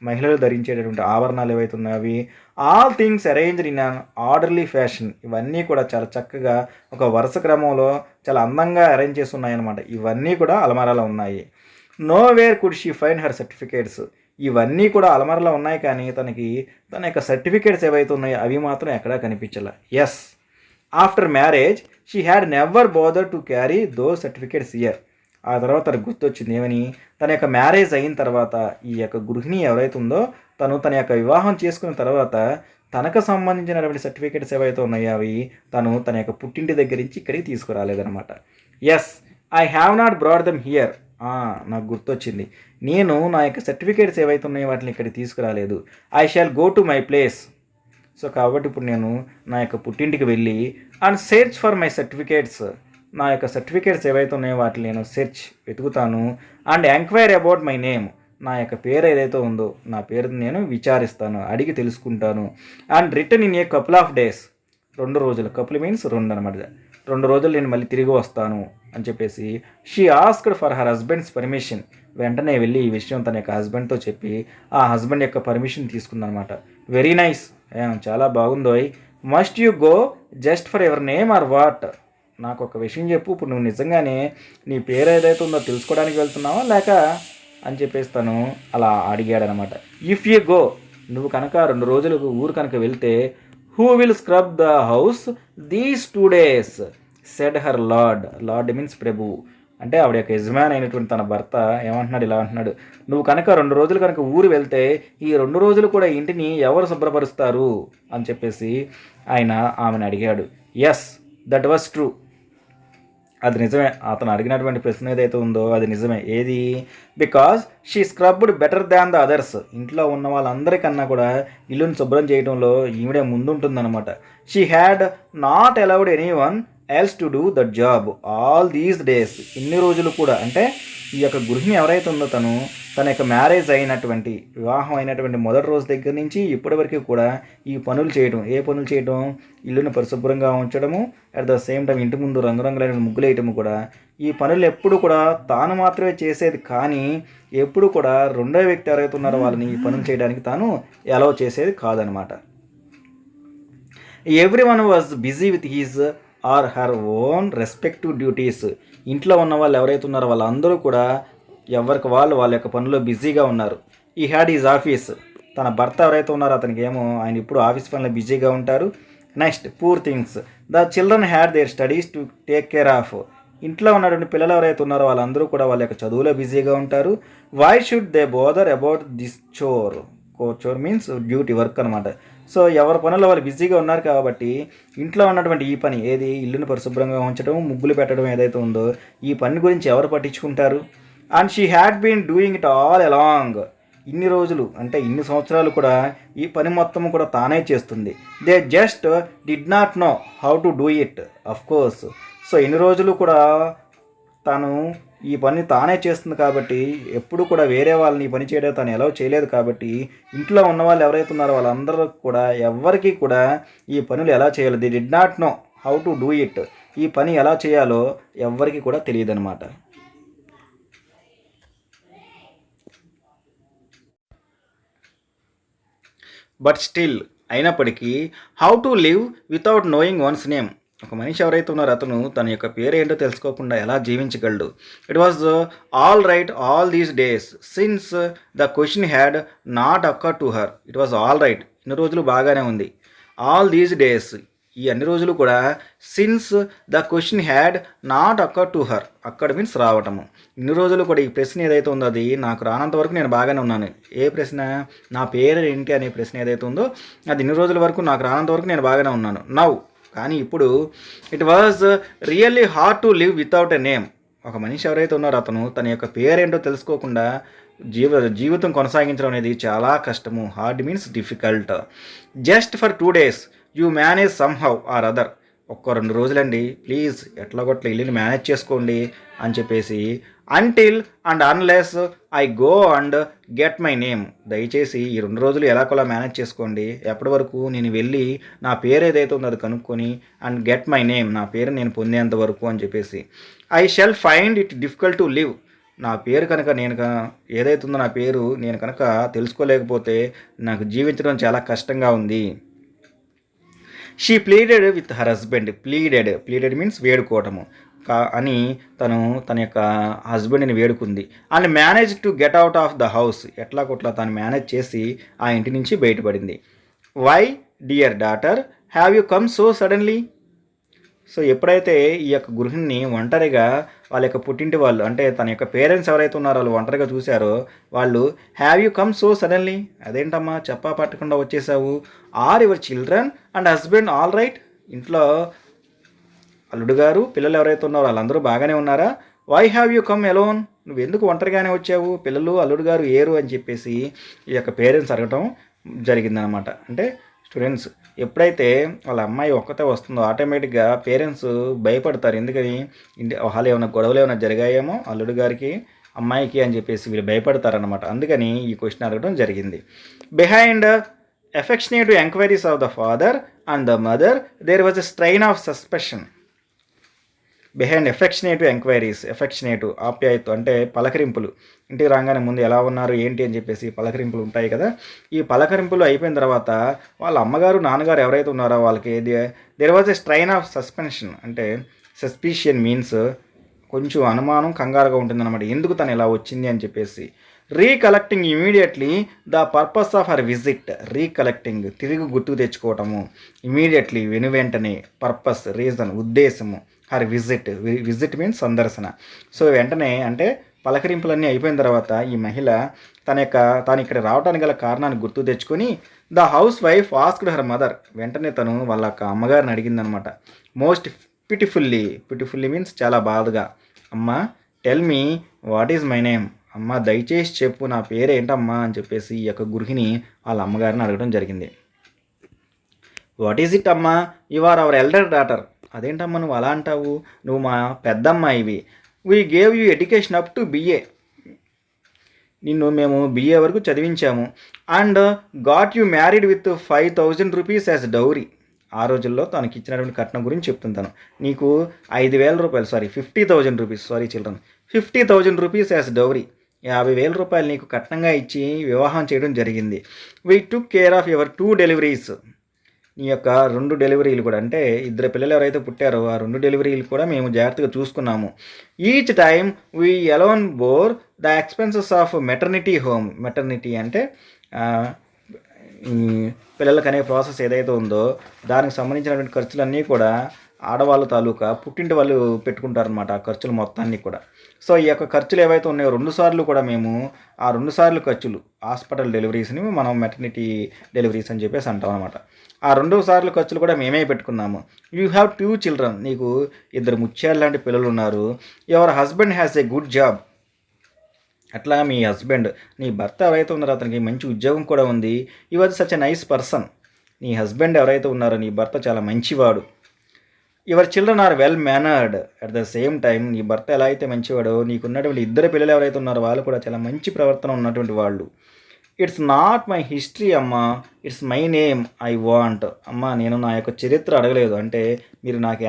మహిళలు ధరించేటటువంటి ఆభరణాలు ఏవైతే ఉన్నాయో అవి. All things arranged in an orderly fashion, ఇవన్నీ కూడా చాలా చక్కగా ఒక వరుస క్రమంలో చాలా అందంగా అరేంజ్ చేసి ఉన్నాయన్నమాట. ఇవన్నీ కూడా అలమారాలో ఉన్నాయి. Know where could she find her certificates. ఇవన్నీ కూడా అలమారాలో ఉన్నాయి కానీ తన యొక్క సర్టిఫికేట్స్ ఏవైతే ఉన్నాయో అవి మాత్రం ఎక్కడా కనిపించాల. Yes, after marriage she had never bother to carry those certificates here. ఆ తర్వాత తనకు గుర్తొచ్చింది ఏమని, తన యొక్క మ్యారేజ్ అయిన తర్వాత ఈ యొక్క గృహిణి ఎవరైతే ఉందో తన యొక్క వివాహం చేసుకున్న తర్వాత తనకు సంబంధించినటువంటి సర్టిఫికేట్స్ ఏవైతే ఉన్నాయో అవి తన యొక్క పుట్టింటి దగ్గర నుంచి ఇక్కడికి తీసుకురాలేదనమాట. Yes, I have not brought them here. నాకు గుర్తొచ్చింది, నేను నా యొక్క సర్టిఫికేట్స్ ఏవైతే ఉన్నాయో వాటిని ఇక్కడికి తీసుకురాలేదు. I shall go to my place. So కాబట్టి ఇప్పుడు నేను నా యొక్క పుట్టింటికి వెళ్ళి and search for my certificates, నా యొక్క సర్టిఫికేట్స్ ఏవైతే ఉన్నాయో వాటిని నేను వెతుకుతాను. And enquire about my name, నా యొక్క పేరు ఏదైతే ఉందో నా పేరుని నేను విచారిస్తాను, అడిగి తెలుసుకుంటాను. And return in a couple of days, 2 రోజులు, కపుల్ మీన్స్ 2 అనమాట, 2 రోజులు నేను మళ్ళీ తిరిగి వస్తాను అని చెప్పేసి she asked for her husbands permission. వెంటనే వెళ్ళి ఈ విషయం తన యొక్క హస్బెండ్తో చెప్పి ఆ హస్బెండ్ యొక్క పర్మిషన్ తీసుకుందనమాట. వెరీ నైస్, చాలా బాగుందో. Must you go just for ever name or what? నాకు ఒక విషయం చెప్పు, ఇప్పుడు నువ్వు నిజంగానే నీ పేరు ఏదైతే ఉందో తెలుసుకోవడానికి వెళ్తున్నావా లేక అని చెప్పేసి తను అలా అడిగాడనమాట. ఇఫ్ యూ గో, నువ్వు కనుక 2 రోజులకు ఊరు కనుక వెళ్తే, who will scrub the house these 2 days said her lord. Lord means ప్రభు, అంటే ఆవిడ యొక్క యజమాని అయినటువంటి తన భర్త ఏమంటున్నాడు, ఇలా అంటున్నాడు, నువ్వు కనుక 2 రోజులు కనుక ఊరు వెళ్తే ఈ 2 రోజులు కూడా ఇంటిని ఎవరు శుభ్రపరుస్తారు అని చెప్పేసి ఆయన ఆమెను అడిగాడు. Yes, that was true. అది నిజమే, అతను అడిగినటువంటి ప్రశ్న ఏదైతే ఉందో అది నిజమే. ఏది? Because she scrubbed better than the others. ఇంట్లో ఉన్న వాళ్ళందరికన్నా కూడా ఇల్లుని శుభ్రం చేయడంలో ఈవిడే ముందుంటుందన్నమాట. She had not allowed anyone else to do that job all these days. ఇన్ని రోజులు కూడా, అంటే ఈ యొక్క గృహిణి ఎవరైతే ఉందో తన యొక్క మ్యారేజ్ అయినటువంటి, వివాహం అయినటువంటి మొదటి రోజు దగ్గర నుంచి ఇప్పటి వరకు కూడా ఈ పనులు చేయడం. ఏ పనులు చేయడం? ఇల్లును పరిశుభ్రంగా ఉంచడము, అట్ ద సేమ్ టైం ఇంటి ముందు రంగురంగులైన ముగ్గులు వేయటము కూడా. ఈ పనులు ఎప్పుడు కూడా తాను మాత్రమే చేసేది, కానీ ఎప్పుడు కూడా రెండో వ్యక్తి ఎవరైతే ఉన్నారో వాళ్ళని ఈ పనులు చేయడానికి తాను అలౌ చేసేది కాదనమాట. Every one was busy with his or her own respective duties. ఇంట్లో ఉన్న వాళ్ళు ఎవరైతే ఉన్నారో వాళ్ళందరూ కూడా ఎవరికి వాళ్ళ యొక్క పనుల్లో బిజీగా ఉన్నారు. ఈ హ్యాడ్ ఈజ్ ఆఫీస్. తన భర్త ఎవరైతే ఉన్నారో అతనికి ఏమో ఆయన ఇప్పుడు ఆఫీస్ పనుల్లో బిజీగా ఉంటారు. Next, poor things, the children had their studies to take care of. ఇంట్లో ఉన్నటువంటి పిల్లలు ఎవరైతే ఉన్నారో వాళ్ళందరూ కూడా వాళ్ళ యొక్క చదువులో బిజీగా ఉంటారు. Why should they bother about this chore? Chore means duty, work అనమాట. సో ఎవరి పనుల్లో వాళ్ళు బిజీగా ఉన్నారు కాబట్టి ఇంట్లో ఉన్నటువంటి ఈ పని ఏది, ఇల్లును పరిశుభ్రంగా ఉంచడం, ముగ్గులు పెట్టడం ఏదైతే ఉందో ఈ పని గురించి ఎవరు పట్టించుకుంటారు? And she had been doing it all along. ఇన్ని రోజులు, అంటే ఇన్ని సంవత్సరాలు కూడా ఈ పని మొత్తం కూడా తానే చేస్తుంది. They just did not know how to do it, of course. So ఇన్ని రోజులు కూడా తను ఈ పని తానే చేస్తుంది కాబట్టి ఎప్పుడు కూడా వేరే వాళ్ళని ఈ పని చేయడం తను ఎలా చేయలేదు కాబట్టి ఇంట్లో ఉన్న వాళ్ళు ఎవరైతే ఉన్నారో వాళ్ళందరూ కూడా ఎవరికి కూడా ఈ పనులు ఎలా చేయాలో, the did not know how to do it, ఈ పని ఎలా చేయాలో ఎవ్వరికి కూడా తెలియదు అనమాట. బట్ స్టిల్, అయినప్పటికీ, how to live without knowing once name. ఒక మనిషి ఎవరైతే ఉన్నారో అతను తన యొక్క పేరు ఏంటో తెలుసుకోకుండా ఎలా జీవించగలడు? It was all right all these days since the question had not occur to her. It was all right, ఇన్ని రోజులు బాగానే ఉంది. ఆల్ దీస్ డేస్, ఈ అన్ని రోజులు కూడా, since the question had not occur to her, అక్కడ మీన్స్ రావటము. ఇన్ని రోజులు కూడా ఈ ప్రశ్న ఏదైతే ఉందో అది నాకు రానంత వరకు నేను బాగానే ఉన్నాను. ఏ ప్రశ్న? నా పేరు ఏంటి అనే ప్రశ్న ఏదైతే ఉందో అది ఇన్ని రోజుల వరకు నాకు రానంత వరకు నేను బాగానే ఉన్నాను. నౌ, కానీ ఇప్పుడు, it was really hard to live without a name. ఒక మనిషి ఎవరైతే ఉన్నారో అతను తన యొక్క పేరేంటో తెలుసుకోకుండా జీవితం కొనసాగించడం అనేది చాలా కష్టము. Hard means difficult. Just for 2 days you manage somehow or other. 2 రోజులండి, ప్లీజ్ ఎట్లాగొట్ల ఇల్లుని మేనేజ్ చేసుకోండి అని చెప్పేసి, until and unless I go and get my name. దయచేసి ఈ 2 రోజులు ఎలాగోలా మేనేజ్ చేసుకోండి. ఎప్పటి వరకు? నేను వెళ్ళి నా పేరు ఏదైతే ఉందో అది కనుక్కొని, అండ్ గెట్ మై నేమ్, నా పేరు నేను పొందేంత వరకు అని చెప్పేసి. I shall find it difficult to live. నా పేరు కనుక ఏదైతే ఉందో నా పేరు నేను కనుక తెలుసుకోలేకపోతే నాకు జీవించడం చాలా కష్టంగా ఉంది. She pleaded with her husband. Pleaded means వేడుకోవటము అని తన యొక్క హస్బెండ్ని వేడుకుంది. And manage to get out of the house. ఎట్లా కొట్లా తను మేనేజ్ చేసి ఆ ఇంటి నుంచి బయటపడింది. Why dear daughter have you come so suddenly? So ఎప్పుడైతే ఈ యొక్క గృహిణిని ఒంటరిగా వాళ్ళ యొక్క పుట్టింటి వాళ్ళు అంటే తన యొక్క పేరెంట్స్ ఎవరైతే ఉన్నారో వాళ్ళు ఒంటరిగా చూశారో వాళ్ళు have you come so suddenly, అదేంటమ్మా చెప్పా పట్టకుండా వచ్చేసావు, are your children and husband all right, ఇంట్లో అల్లుడు గారు పిల్లలు ఎవరైతే ఉన్నారో వాళ్ళందరూ బాగానే ఉన్నారా, why have you come alone, నువ్వు ఎందుకు ఒంటరిగానే వచ్చావు, పిల్లలు అల్లుడు గారు ఏరు అని చెప్పేసి ఈ యొక్క పేరెంట్స్ అడగటం జరిగిందనమాట. అంటే స్టూడెంట్స్ ఎప్పుడైతే వాళ్ళ అమ్మాయి ఒక్కతే వస్తుందో ఆటోమేటిక్గా పేరెంట్స్ భయపడతారు. ఎందుకని వాళ్ళు ఏమైనా గొడవలు ఏమైనా జరిగాయేమో అల్లుడు గారికి అమ్మాయికి అని చెప్పేసి వీళ్ళు భయపడతారనమాట. అందుకని ఈ క్వశ్చన్ అడగడం జరిగింది. Behind affectionate enquiries of the father and the mother there was a strain of suspicion. Behind affectionate enquiries, affectionate ఆప్యాయత అంటే పలకరింపులు, ఇంటికి రాగానే ముందు ఎలా ఉన్నారు ఏంటి అని చెప్పేసి పలకరింపులు ఉంటాయి కదా. ఈ పలకరింపులు అయిపోయిన తర్వాత వాళ్ళ అమ్మగారు నాన్నగారు ఎవరైతే ఉన్నారో వాళ్ళకి there was a strain of suspension, అంటే సస్పిషియన్ మీన్స్ కొంచెం అనుమానం కంగారుగా ఉంటుందన్నమాట, ఎందుకు తను ఇలా వచ్చింది అని చెప్పేసి. Recollecting immediately the purpose of her visit, recollecting తిరిగి గుర్తుకు తెచ్చుకోవటము, ఇమీడియట్లీ వెంటనే, పర్పస్ రీజన్ ఉద్దేశము, హర్ విజిట్ మీన్స్ సందర్శన. సో వెంటనే అంటే పలకరింపులన్నీ అయిపోయిన తర్వాత ఈ మహిళ తాను ఇక్కడ రావడానికి గల కారణాన్ని గుర్తు తెచ్చుకొని the housewife asked her mother, వెంటనే తను వాళ్ళ అమ్మగారిని అడిగిందనమాట. మోస్ట్ పిటిఫుల్లీ మీన్స్ చాలా బాధగా, అమ్మ tell me what is my name, అమ్మ దయచేసి చెప్పు నా పేరు ఏంటమ్మా అని చెప్పేసి ఈ యొక్క గృహిణి వాళ్ళ అమ్మగారిని అడగడం జరిగింది. వాట్ ఈజ్ ఇట్ అమ్మా, you are our elder daughter, అదేంటమ్మా నువ్వు అలా అంటావు, నువ్వు మా పెద్దమ్మాయివి, we gave you education up to BA, నిన్ను మేము బిఏ వరకు చదివించాము, and got you married with 5,000 rupees as dowry, ఆ రోజుల్లో తనకి ఇచ్చినటువంటి కట్నం గురించి చెప్తుంటాను, నీకు 5,000 రూపాయలు 50,000 rupees children 50,000 rupees as dowry, 50,000 రూపాయలు నీకు కట్నంగా ఇచ్చి వివాహం చేయడం జరిగింది. We took care of your 2 deliveries, నీ యొక్క 2 డెలివరీలు కూడా అంటే 2 పిల్లలు ఎవరైతే పుట్టారో ఆ 2 డెలివరీలు కూడా మేము జాగ్రత్తగా చూసుకున్నాము. Each time we alone bore the expenses of maternity home, maternity అంటే పిల్లలకు అనే ప్రాసెస్ ఏదైతే ఉందో దానికి సంబంధించినటువంటి ఖర్చులన్నీ కూడా ఆడవాళ్ళ తాలూకా పుట్టింటి వాళ్ళు పెట్టుకుంటారనమాట, ఆ ఖర్చులు మొత్తాన్ని కూడా. సో ఈ యొక్క ఖర్చులు ఏవైతే ఉన్నాయో 2 సార్లు కూడా మేము ఆ 2 సార్లు ఖర్చులు హాస్పిటల్ డెలివరీస్ని మనం మెటర్నిటీ డెలివరీస్ అని చెప్పేసి అంటాం అనమాట. ఆ 2 సార్లు ఖర్చులు కూడా మేమే పెట్టుకున్నాము. యూ హ్యావ్ 2 చిల్డ్రన్, నీకు 2 ముత్యాలు లాంటి పిల్లలు ఉన్నారు. Your husband has a good job, అట్లా మీ హస్బెండ్ నీ భర్త ఎవరైతే ఉన్నారో అతనికి మంచి ఉద్యోగం కూడా ఉంది. You was such a nice person, నీ హస్బెండ్ ఎవరైతే ఉన్నారో నీ భర్త చాలా మంచివాడు. Your children are well mannered, at the same time నీ భర్త ఎలా అయితే మంచివాడో నీకున్నటువంటి 2 పిల్లలు ఎవరైతే ఉన్నారో వాళ్ళు కూడా చాలా మంచి ప్రవర్తన ఉన్నటువంటి వాళ్ళు. ఇట్స్ నాట్ మై హిస్టరీ అమ్మా, it's my name I want, అమ్మా నేను నా యొక్క చరిత్ర అడగలేదు, అంటే మీరు నాకు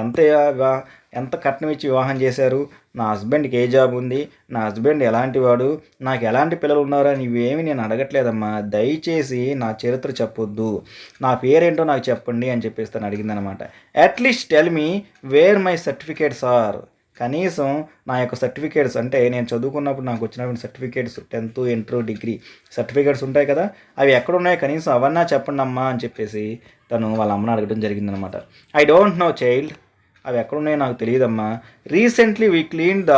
ఎంత కట్నం ఇచ్చి వివాహం చేశారు, నా హస్బెండ్కి ఏ జాబ్ ఉంది, నా హస్బెండ్ ఎలాంటి వాడు, నాకు ఎలాంటి పిల్లలు ఉన్నారా నీవేమి నేను అడగట్లేదమ్మా, దయచేసి నా చరిత్ర చెప్పొద్దు, నా పేరేంటో నాకు చెప్పండి అని చెప్పేసి తను అడిగిందనమాట. At least tell me where my certificates are, కనీసం నా యొక్క సర్టిఫికేట్స్ అంటే నేను చదువుకున్నప్పుడు నాకు వచ్చినటువంటి certificates 10th inter degree certificates ఉంటాయి కదా, అవి ఎక్కడున్నాయి కనీసం అవన్నా చెప్పండి అమ్మా అని చెప్పేసి తను వాళ్ళ అమ్మని అడగడం జరిగిందనమాట. ఐ డోంట్ నో చైల్డ్, అవి ఎక్కడున్నాయో నాకు తెలియదమ్మా. Recently we cleaned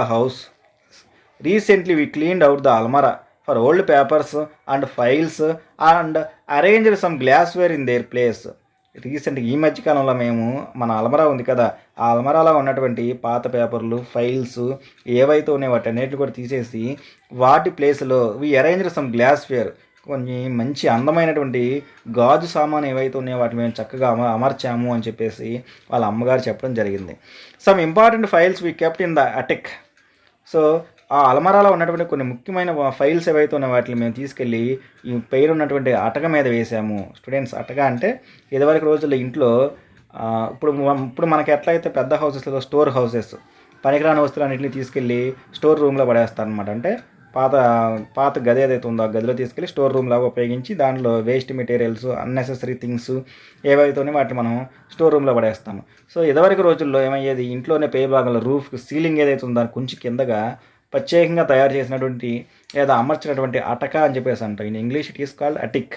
out the almirah for old papers and files and arranged some glassware in their place. రీసెంట్గా ఈ మధ్యకాలంలో మేము మన అల్మరా ఉంది కదా, ఆ అల్మరాలో ఉన్నటువంటి పాత పేపర్లు ఫైల్స్ ఏవైతే ఉన్నాయో వాటి అన్నిటిని కూడా తీసేసి వాటి ప్లేస్లో వీ అరేంజ్డ్ సమ్ గ్లాస్వేర్, కొన్ని మంచి అందమైనటువంటి గాజు సామాను ఏవైతే ఉన్నాయో వాటిని మేము చక్కగా అమర్చాము అని చెప్పేసి వాళ్ళ అమ్మగారు చెప్పడం జరిగింది. Some important files we kept in the attic, so ఆ అల్మరాలో ఉన్నటువంటి కొన్ని ముఖ్యమైన ఫైల్స్ ఏవైతే ఉన్నాయో వాటిని మేము తీసుకెళ్ళి ఈ పైన ఉన్నటువంటి అటక మీద వేసాము. స్టూడెంట్స్, అటక అంటే ఇదివరకు రోజుల్లో ఇంట్లో ఇప్పుడు మనకి ఎట్లయితే పెద్ద హౌసెస్లో స్టోర్ హౌసెస్ పనికిరాని వస్తువులన్నింటినీ తీసుకెళ్ళి స్టోర్ రూమ్లో పడేస్తారు అనమాట. అంటే పాత గది ఏదైతే ఉందో ఆ గదిలో తీసుకెళ్ళి స్టోర్ రూమ్ లాగా ఉపయోగించి దానిలో వేస్ట్ మెటీరియల్స్ అన్నెసెసరీ థింగ్స్ ఏవైతే ఉన్నాయో వాటిని మనం స్టోర్ రూమ్లో పడేస్తాము. సో ఇదివరకు రోజుల్లో ఏమయ్యేది, ఇంట్లోనే పై భాగంలో రూఫ్ సీలింగ్ ఏదైతే ఉందో దాని కొంచెం కిందగా ప్రత్యేకంగా తయారు చేసినటువంటి లేదా అమర్చినటువంటి అటక అని చెప్పేసి అంటాం. In English it is called attic.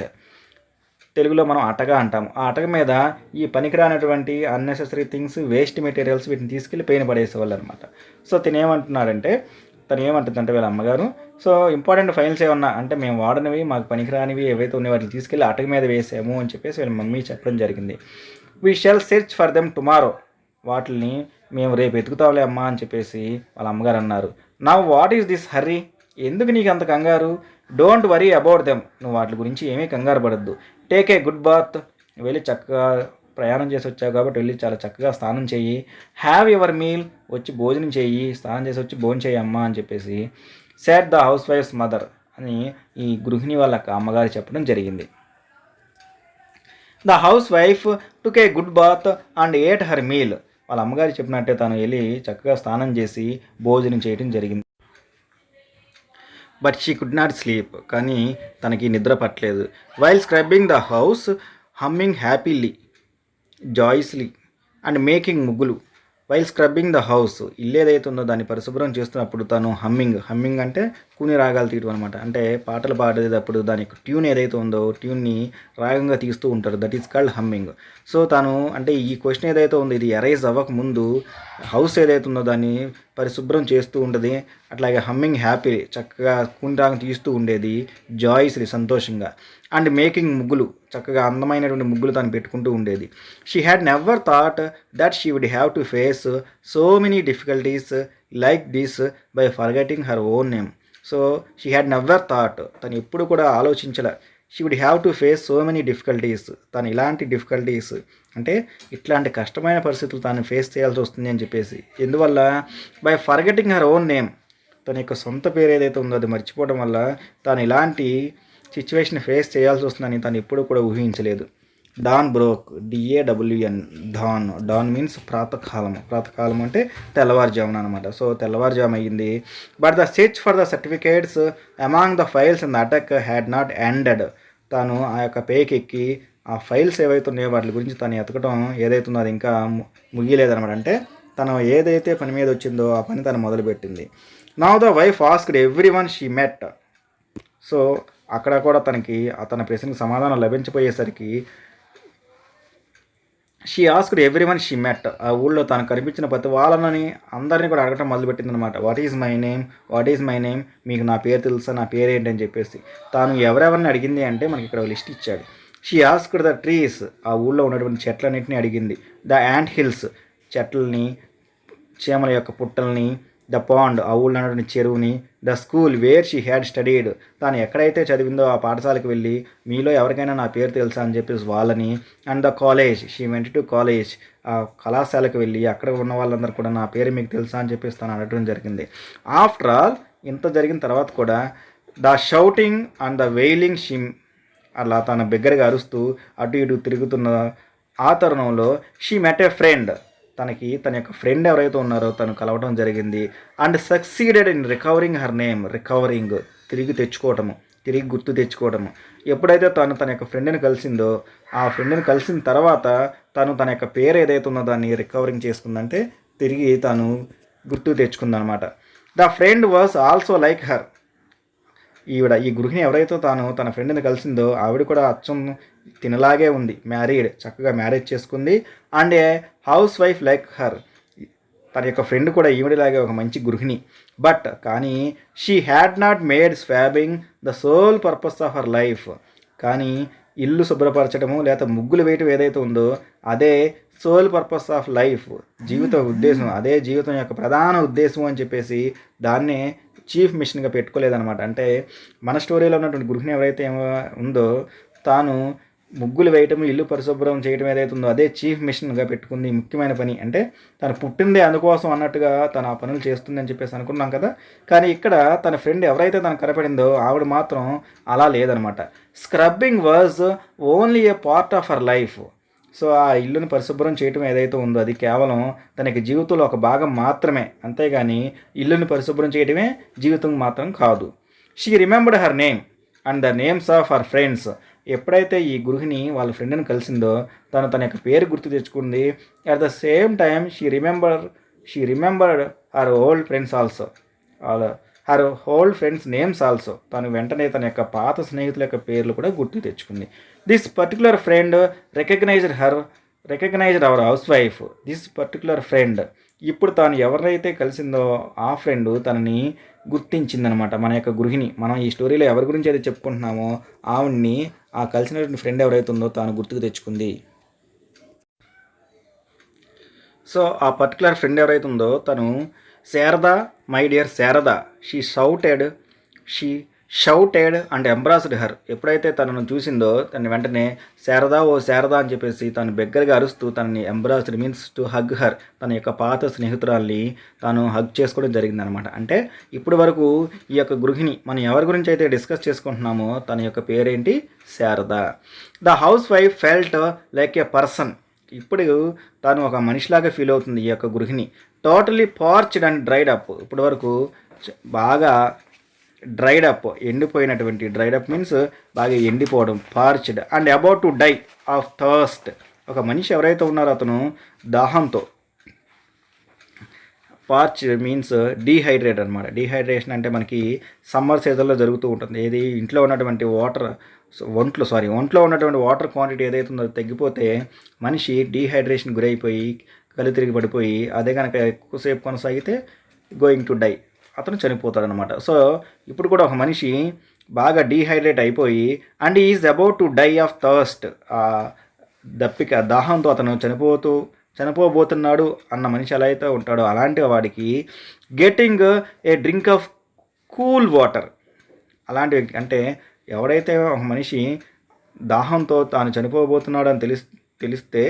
తెలుగులో మనం అటక అంటాము. ఆ అటక మీద ఈ పనికిరానటువంటి అన్నెసెసరీ థింగ్స్, వేస్ట్ మెటీరియల్స్ వీటిని తీసుకెళ్ళి పైన పడేసేవాళ్ళు అనమాట. సో తను ఏమంటుందంటే వీళ్ళ అమ్మగారు, సో ఇంపార్టెంట్ ఫైల్స్ ఏమన్నా అంటే మేము వాడనివి, మాకు పనికిరానివి ఏవైతే ఉన్నాయో వాటిని తీసుకెళ్ళి అటక మీద వేసాము అని చెప్పేసి వీళ్ళ మమ్మీ చెప్పడం జరిగింది. We shall search for them tomorrow, వాటిని మేము రేపు వెతుకుతాంలే అమ్మా అని చెప్పేసి వాళ్ళ అమ్మగారు అన్నారు. Now what is this hurry, ఎందుకు నీకు అంత కంగారు? డోంట్ వరీ అబౌట్ దెమ్, నువ్వు వాటి గురించి ఏమీ కంగారు పడద్దు. టేక్ ఏ గుడ్ బాత్, వెళ్ళి చక్కగా ప్రయాణం చేసి వచ్చావు కాబట్టి వెళ్ళి చాలా చక్కగా స్నానం చెయ్యి. హ్యావ్ యువర్ మీల్, వచ్చి భోజనం చెయ్యి, స్నానం చేసి వచ్చి భోజనం చెయ్యి అమ్మా అని చెప్పేసి said the housewife's mother అని ఈ గృహిణి వాళ్ళ అమ్మగారు చెప్పడం జరిగింది. The housewife took a good bath and ate her meal, వాళ్ళ అమ్మగారు చెప్పినట్టే తను వెళ్ళి చక్కగా స్నానం చేసి భోజనం చేయడం జరిగింది. But she could not sleep, కానీ తనకి నిద్ర పట్టలేదు. While scrubbing the house humming happily joyously and making muggulu. While scrubbing the house, ఇల్లు ఏదైతే ఉందో దాన్ని పరిశుభ్రం చేస్తున్నప్పుడు తను హమ్మింగ్ అంటే కూని రాగాలు తీయడం అనమాట. అంటే పాటలు పాడేటప్పుడు దానికి ట్యూన్ ఏదైతే ఉందో ట్యూన్ని రాగంగా తీస్తూ ఉంటారు, that is called humming. So తను అంటే ఈ క్వశ్చన్ ఏదైతే ఉందో ఇది ఎరైజ్ అవ్వక ముందు హౌస్ ఏదైతే ఉందో దాన్ని పరిశుభ్రం చేస్తూ ఉంటుంది, అట్లాగే హమ్మింగ్ హ్యాపీ చక్కగా కూని రాగం తీస్తూ ఉండేది, జాయిస్లీ సంతోషంగా, అండ్ మేకింగ్ ముగ్గులు చక్కగా అందమైనటువంటి ముగ్గులు తను పెట్టుకుంటూ ఉండేది. She had never thought that she would have to face so many difficulties like this by forgetting her own name. So she had never thought, తను ఎప్పుడు కూడా ఆలోచించలే, she would have to face so many difficulties, తను ఇలాంటి difficulties అంటే ఇట్లాంటి కష్టమైన పరిస్థితులు తాను ఫేస్ చేయాల్సి వస్తుంది అని చెప్పేసి. ఎందువల్ల? By forgetting her own name, తన యొక్క సొంత పేరు ఏదైతే ఉందో అది మర్చిపోవడం వల్ల తాను ఇలాంటి సిచ్యువేషన్ ఫేస్ చేయాల్సి వస్తుందని తను ఎప్పుడు కూడా ఊహించలేదు. Dawn broke, DAWN, dawn means ప్రాతకాలం అంటే తెల్లవారుజామున అనమాట. సో తెల్లవారుజాము అయ్యింది. But the search for the certificates among the files in the attic had not ended, తాను ఆ యొక్క పేకెక్కి ఆ ఫైల్స్ ఏవైతే ఉన్నాయో వాటి గురించి తను ఎతకడం ఏదైతే ఉందో అది ఇంకా ముగియలేదనమాట. అంటే తను ఏదైతే పని మీద వచ్చిందో ఆ పని తను మొదలుపెట్టింది. Now the wife asked everyone she met, so అక్కడ కూడా తనకి తన ప్రశ్నకు సమాధానం లభించబోయేసరికి she asked everyone she met, ఆ ఊళ్ళో తనకు కనిపించిన ప్రతి వాళ్ళని అందరినీ కూడా అడగటం మొదలుపెట్టింది అనమాట. వాట్ ఈజ్ మై నేమ్, మీకు నా పేరు తెలుసా, నా పేరు ఏంటని చెప్పేసి తాను ఎవరెవరిని అడిగింది అంటే మనకి ఇక్కడ లిస్ట్ ఇచ్చాడు. షీ ఆస్క్డ్ ద ట్రీస్, ఆ ఊళ్ళో ఉన్నటువంటి చెట్లన్నింటినీ అడిగింది. ద యాంట్ హిల్స్, చెట్లని, చీమల యొక్క పుట్టల్ని. ద పాండ్, ఆ ఊళ్ళో ఉన్నటువంటి చెరువుని. The school where she had studied, తాను ఎక్కడైతే చదివిందో ఆ పాఠశాలకు వెళ్ళి మీలో ఎవరికైనా నా పేరు తెలుసా అని చెప్పేసి వాళ్ళని. And the college, she went to college, ఆ కళాశాలకు వెళ్ళి అక్కడ ఉన్న వాళ్ళందరూ కూడా నా పేరు మీకు తెలుసా అని చెప్పేసి తను అడగడం జరిగింది. ఆఫ్టర్ ఆల్ ఇంత జరిగిన తర్వాత కూడా the shouting and the wailing she, అలా తన బిగ్గరగా అరుస్తూ అటు ఇటు తిరుగుతున్న ఆ తరుణంలో షీ మెట్ ఏ ఫ్రెండ్, తనకి తన యొక్క ఫ్రెండ్ ఎవరైతే ఉన్నారో తను కలవడం జరిగింది. And succeeded in recovering her name, తిరిగి గుర్తు తెచ్చుకోవటము. ఎప్పుడైతే తన యొక్క ఫ్రెండ్ని కలిసిందో ఆ ఫ్రెండ్ని కలిసిన తర్వాత తను తన యొక్క పేరు ఏదైతే ఉందో దాన్ని రికవరింగ్ చేసుకుందంటే తిరిగి తను గుర్తు తెచ్చుకుందనమాట. The friend was also like her, ఈ గృహిణి ఎవరైతే తన ఫ్రెండ్ని కలిసిందో ఆవిడ కూడా అచ్చం తినలాగే ఉంది, మ్యారీడ్, చక్కగా మ్యారేజ్ చేసుకుంది. And A house wife like her, తన యొక్క ఫ్రెండ్ కూడా ఈవిడలాగే ఒక మంచి గృహిణి. బట్ కానీ she had not made swabbing the sole purpose of her life, కానీ ఇల్లు శుభ్రపరచడము లేదా ముగ్గులు వేయటం ఏదైతే ఉందో అదే సోల్ పర్పస్ ఆఫ్ లైఫ్, జీవిత ఉద్దేశం, అదే జీవితం యొక్క ప్రధాన ఉద్దేశం అని చెప్పేసి దాన్నే చీఫ్ మిషన్గా పెట్టుకోలేదనమాట. అంటే మన స్టోరీలో ఉన్నటువంటి గృహిణి ఎవరైతే ఉందో తాను ముగ్గులు వేయటం, ఇల్లు పరిశుభ్రం చేయడం ఏదైతే ఉందో అదే చీఫ్ మిషన్గా పెట్టుకుంది, ముఖ్యమైన పని. అంటే తను పుట్టిందే అందుకోసం అన్నట్టుగా తను ఆ పనులు చేస్తుంది అని చెప్పేసి అనుకున్నాం కదా. కానీ ఇక్కడ తన ఫ్రెండ్ ఎవరైతే తనకు కనపడిందో ఆవిడ మాత్రం అలా లేదనమాట. Scrubbing was only A part of her life, so ఆ ఇల్లుని పరిశుభ్రం చేయటం ఏదైతే ఉందో అది కేవలం తనకి జీవితంలో ఒక భాగం మాత్రమే, అంతేగాని ఇల్లుని పరిశుభ్రం చేయడమే జీవితం మాత్రం కాదు. She remembered her name and the names of her friends, ఎప్పుడైతే ఈ గృహిణి వాళ్ళ ఫ్రెండ్ని కలిసిందో తన యొక్క పేరు గుర్తు తెచ్చుకుంది. At the same time she remembered her old friends also, her hold friends names also. తను వెంటనే తన యొక్క పాత స్నేహితుల యొక్క పేర్లు కూడా గుర్తు తెచ్చుకుంది. This particular friend recognised our housewife. This particular friend, ఇప్పుడు తాను ఎవరైతే కలిసిందో ఆ ఫ్రెండ్ తనని గుర్తించిందనమాట. మన యొక్క గృహిణి, మనం ఈ స్టోరీలో ఎవరి గురించి అయితే చెప్పుకుంటున్నామో ఆవిడ్ని, ఆ కలిసినటువంటి ఫ్రెండ్ ఎవరైతే ఉందో తాను గుర్తుకు తెచ్చుకుంది. సో ఆ పర్టికులర్ ఫ్రెండ్ ఎవరైతే ఉందో తను Sharada, my dear Sharada, she shouted and embraced her. ఎప్పుడైతే తనను చూసిందో తను వెంటనే శారదా, ఓ శారదా అని చెప్పేసి తను బిగ్గరగా అరుస్తూ తనని ఎంబ్రాస్డ్ మీన్స్ టు హగ్ హర్, తన యొక్క పాత స్నేహితురాల్ని తాను హగ్ చేసుకోవడం జరిగిందనమాట. అంటే ఇప్పటి వరకు ఈ యొక్క గృహిణి మనం ఎవరి గురించి అయితే డిస్కస్ చేసుకుంటున్నామో తన యొక్క పేరేంటి, Sharada. The housewife felt like a person. ఇప్పుడు తాను ఒక మనిషిలాగా ఫీల్ అవుతుంది ఈ యొక్క గృహిణి. Totally parched and dried up. ఇప్పటి వరకు బాగా డ్రైడ్ అప్, ఎండిపోయినటువంటి, డ్రైడ్ అప్ మీన్స్ బాగా ఎండిపోవడం, parched and about to die of thirst. ఒక మనిషి ఎవరైతే ఉన్నారో అతను దాహంతో, పార్చ్ మీన్స్ డీహైడ్రేట్ అనమాట. డీహైడ్రేషన్ అంటే మనకి సమ్మర్ సీజన్లో జరుగుతూ ఉంటుంది. ఏది ఇంట్లో ఉన్నటువంటి ఒంట్లో ఉన్నటువంటి వాటర్ క్వాంటిటీ ఏదైతే ఉందో తగ్గిపోతే మనిషి డీహైడ్రేషన్ గురైపోయి కళ్ళు తిరిగి పడిపోయి అదే కనుక ఎక్కువసేపు కొనసాగితే గోయింగ్ టు డై, అతను చనిపోతాడనమాట. సో ఇప్పుడు కూడా ఒక మనిషి బాగా డీహైడ్రేట్ అయిపోయి and is about to die of thirst, దప్పిక దాహంతో అతను చనిపోబోతున్నాడు అన్న మనిషి ఎలా అయితే ఉంటాడో అలాంటి వాడికి getting a drink of cool water. అలాంటి వ్యక్తి అంటే ఎవరైతే ఒక మనిషి దాహంతో తాను చనిపోబోతున్నాడు అని తెలిస్తే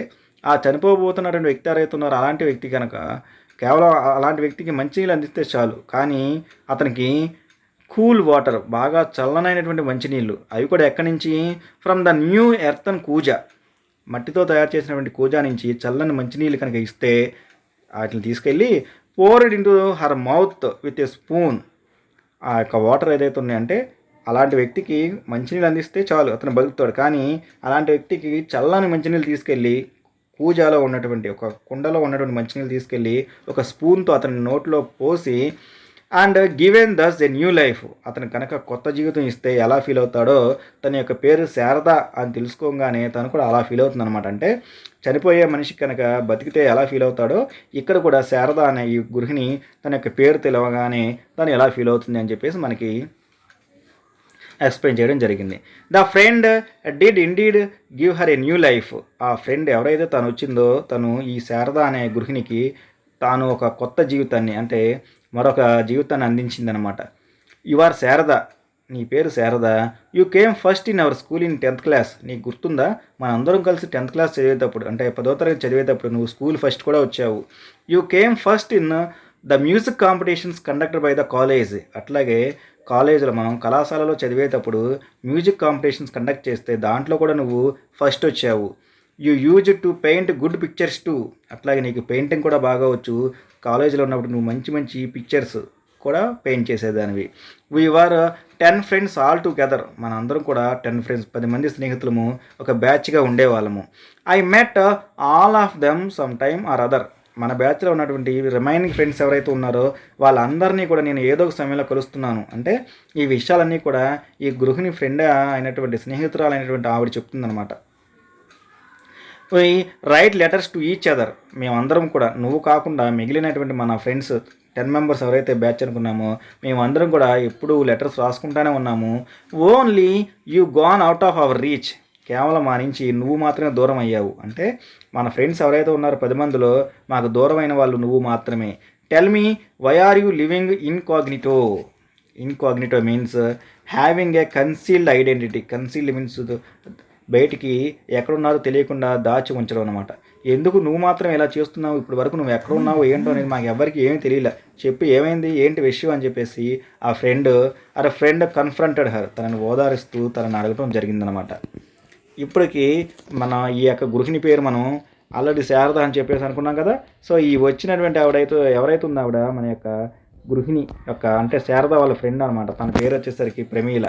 ఆ చనిపోబోతున్నటువంటి వ్యక్తి ఎవరైతే ఉన్నారో అలాంటి వ్యక్తి కనుక కేవలం అలాంటి వ్యక్తికి మంచినీళ్ళు అందిస్తే చాలు, కానీ అతనికి కూల్ వాటర్, బాగా చల్లనైనటువంటి మంచినీళ్ళు, అవి కూడా ఎక్కడి నుంచి, ఫ్రమ్ ద న్యూ ఎర్తన్ కూజా, మట్టితో తయారు చేసినటువంటి కూజా నుంచి చల్లని మంచినీళ్ళు కనుక ఇస్తే వాటిని తీసుకెళ్ళి poured into her mouth with a spoon. ఆ యొక్క వాటర్ ఏదైతే ఉన్నాయంటే అలాంటి వ్యక్తికి మంచినీళ్ళు అందిస్తే చాలు అతను బతుకుతాడు, కానీ అలాంటి వ్యక్తికి చల్లని మంచినీళ్ళు తీసుకెళ్ళి కూజాలో ఉన్నటువంటి ఒక కుండలో ఉన్నటువంటి మంచినీళ్ళు తీసుకెళ్ళి ఒక స్పూన్తో అతని నోట్లో పోసి and given thus a new life. అతను కనుక కొత్త జీవితం ఇస్తే ఎలా ఫీల్ అవుతాడో, తన యొక్క పేరు శారద అని తెలుసుకోగానే తను కూడా అలా ఫీల్ అవుతుంది అనమాట. అంటే చనిపోయే మనిషికి కనుక బతికితే ఎలా ఫీల్ అవుతాడో ఇక్కడ కూడా శారద అనే ఈ గృహిణి తన యొక్క పేరు తెలవగానే తను ఎలా ఫీల్ అవుతుంది అని చెప్పేసి మనకి ఎక్స్ప్లెయిన్ చేయడం జరిగింది. The friend did indeed give her a new life. ఆ ఫ్రెండ్ ఎవరైతే తను వచ్చిందో తను ఈ శారద అనే గృహిణికి తాను ఒక కొత్త జీవితాన్ని, అంటే మరొక జీవితాన్ని అందించిందనమాట. యు ఆర్ శారద, నీ పేరు Sharada. You came first in our school in 10th class. నీకు గుర్తుందా, మన అందరం కలిసి 10th క్లాస్ చదివేటప్పుడు, అంటే 10వ తరగతి చదివేటప్పుడు నువ్వు స్కూల్ ఫస్ట్ కూడా వచ్చావు. You came first in the music competitions conducted by the college. అట్లాగే కాలేజీలో మనం కళాశాలలో చదివేటప్పుడు మ్యూజిక్ కాంపిటీషన్స్ కండక్ట్ చేస్తే దాంట్లో కూడా నువ్వు ఫస్ట్ వచ్చావు. You use to paint good pictures two. అట్లాగే నీకు పెయింటింగ్ కూడా బాగా వచ్చు. కాలేజీలో ఉన్నప్పుడు నువ్వు మంచి మంచి పిక్చర్స్ కూడా పెయింట్ చేసేదానివి. We were 10 friends all together. మన అందరం కూడా 10 ఫ్రెండ్స్, 10 మంది స్నేహితులము ఒక బ్యాచ్గా ఉండేవాళ్ళము. I met all of them some time or other. మన బ్యాచ్లో ఉన్నటువంటి రిమైనింగ్ ఫ్రెండ్స్ ఎవరైతే ఉన్నారో వాళ్ళందరినీ కూడా నేను ఏదో ఒక సమయంలో కలుస్తున్నాను. అంటే ఈ విషయాలన్నీ కూడా ఈ గృహిణి ఫ్రెండ్ అయినటువంటి స్నేహితురాలు అయినటువంటి ఆవిడ చెప్తుందనమాట. Write letters to each other. మేమందరం కూడా, నువ్వు కాకుండా మిగిలినటువంటి మన ఫ్రెండ్స్ 10 మెంబర్స్ ఎవరైతే బ్యాచ్ అనుకున్నామో మేమందరం కూడా ఎప్పుడూ లెటర్స్ రాసుకుంటానే ఉన్నాము. Only you gone out of our reach. కేవలం మా నుంచి నువ్వు మాత్రమే దూరం అయ్యావు. అంటే మన ఫ్రెండ్స్ ఎవరైతే ఉన్నారో 10 మందిలో మాకు దూరమైన వాళ్ళు నువ్వు మాత్రమే. Tell me why are you living incognito. Incognito means having a concealed identity. Concealed means బయటికి ఎక్కడున్నారో తెలియకుండా దాచి ఉంచడం అనమాట. ఎందుకు నువ్వు మాత్రం ఇలా చేస్తున్నావు, ఇప్పుడు వరకు నువ్వు ఎక్కడ ఉన్నావు ఏంటో అనేది మాకు ఎవరికి ఏమీ తెలియలే, చెప్పి ఏమైంది ఏంటి విషయం అని చెప్పేసి ఆ ఫ్రెండ్ కన్ఫ్రంటెడ్ హర్. తనని ఓదారుస్తూ తనని అడగడం జరిగిందనమాట. ఇప్పటికి మన ఈ యొక్క గృహిణి పేరు మనం ఆల్రెడీ శారద అని చెప్పేసి అనుకున్నాం కదా. సో ఈ వచ్చినటువంటి ఎవరైతే ఉందో ఆవిడ మన యొక్క గృహిణి యొక్క, అంటే శారద వాళ్ళ ఫ్రెండ్ అనమాట. తన పేరు వచ్చేసరికి Pramila.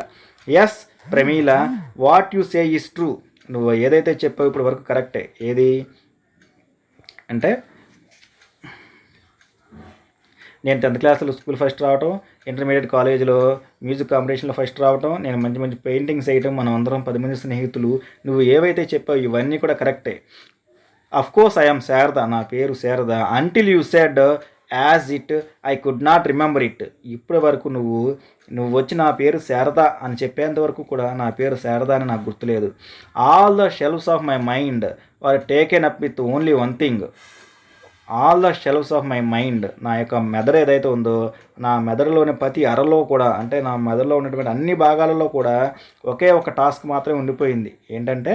Yes Pramila, what you say is true. నువ్వు ఏదైతే చెప్పావు ఇప్పుడు వరకు కరెక్టే. ఏది అంటే నేను 10th క్లాస్లో స్కూల్ ఫస్ట్ రావటం, ఇంటర్మీడియట్ కాలేజీలో మ్యూజిక్ కాంపిటీషన్లో ఫస్ట్ రావటం, నేను మంచి మంచి పెయింటింగ్స్ వేయటం, మనం అందరం 10 మంది స్నేహితులు, నువ్వు ఏవైతే చెప్పావు ఇవన్నీ కూడా కరెక్టే. Of course I am Sharada, నా పేరు Sharada. Until you said as it I could not remember it. ఇప్పటి వరకు నువ్వు వచ్చి నా పేరు శారద అని చెప్పేంత వరకు కూడా నా పేరు శారద అని నాకు గుర్తులేదు. All the shelves of my mind are taken up with only one thing. All the shelves of my mind, నా యొక్క మెదడు ఏదైతే ఉందో, నా మెదడులోని ప్రతి అరలో కూడా, అంటే నా మెదడులో ఉన్నటువంటి అన్ని భాగాలలో కూడా ఒకే ఒక టాస్క్ మాత్రమే ఉండిపోయింది. ఏంటంటే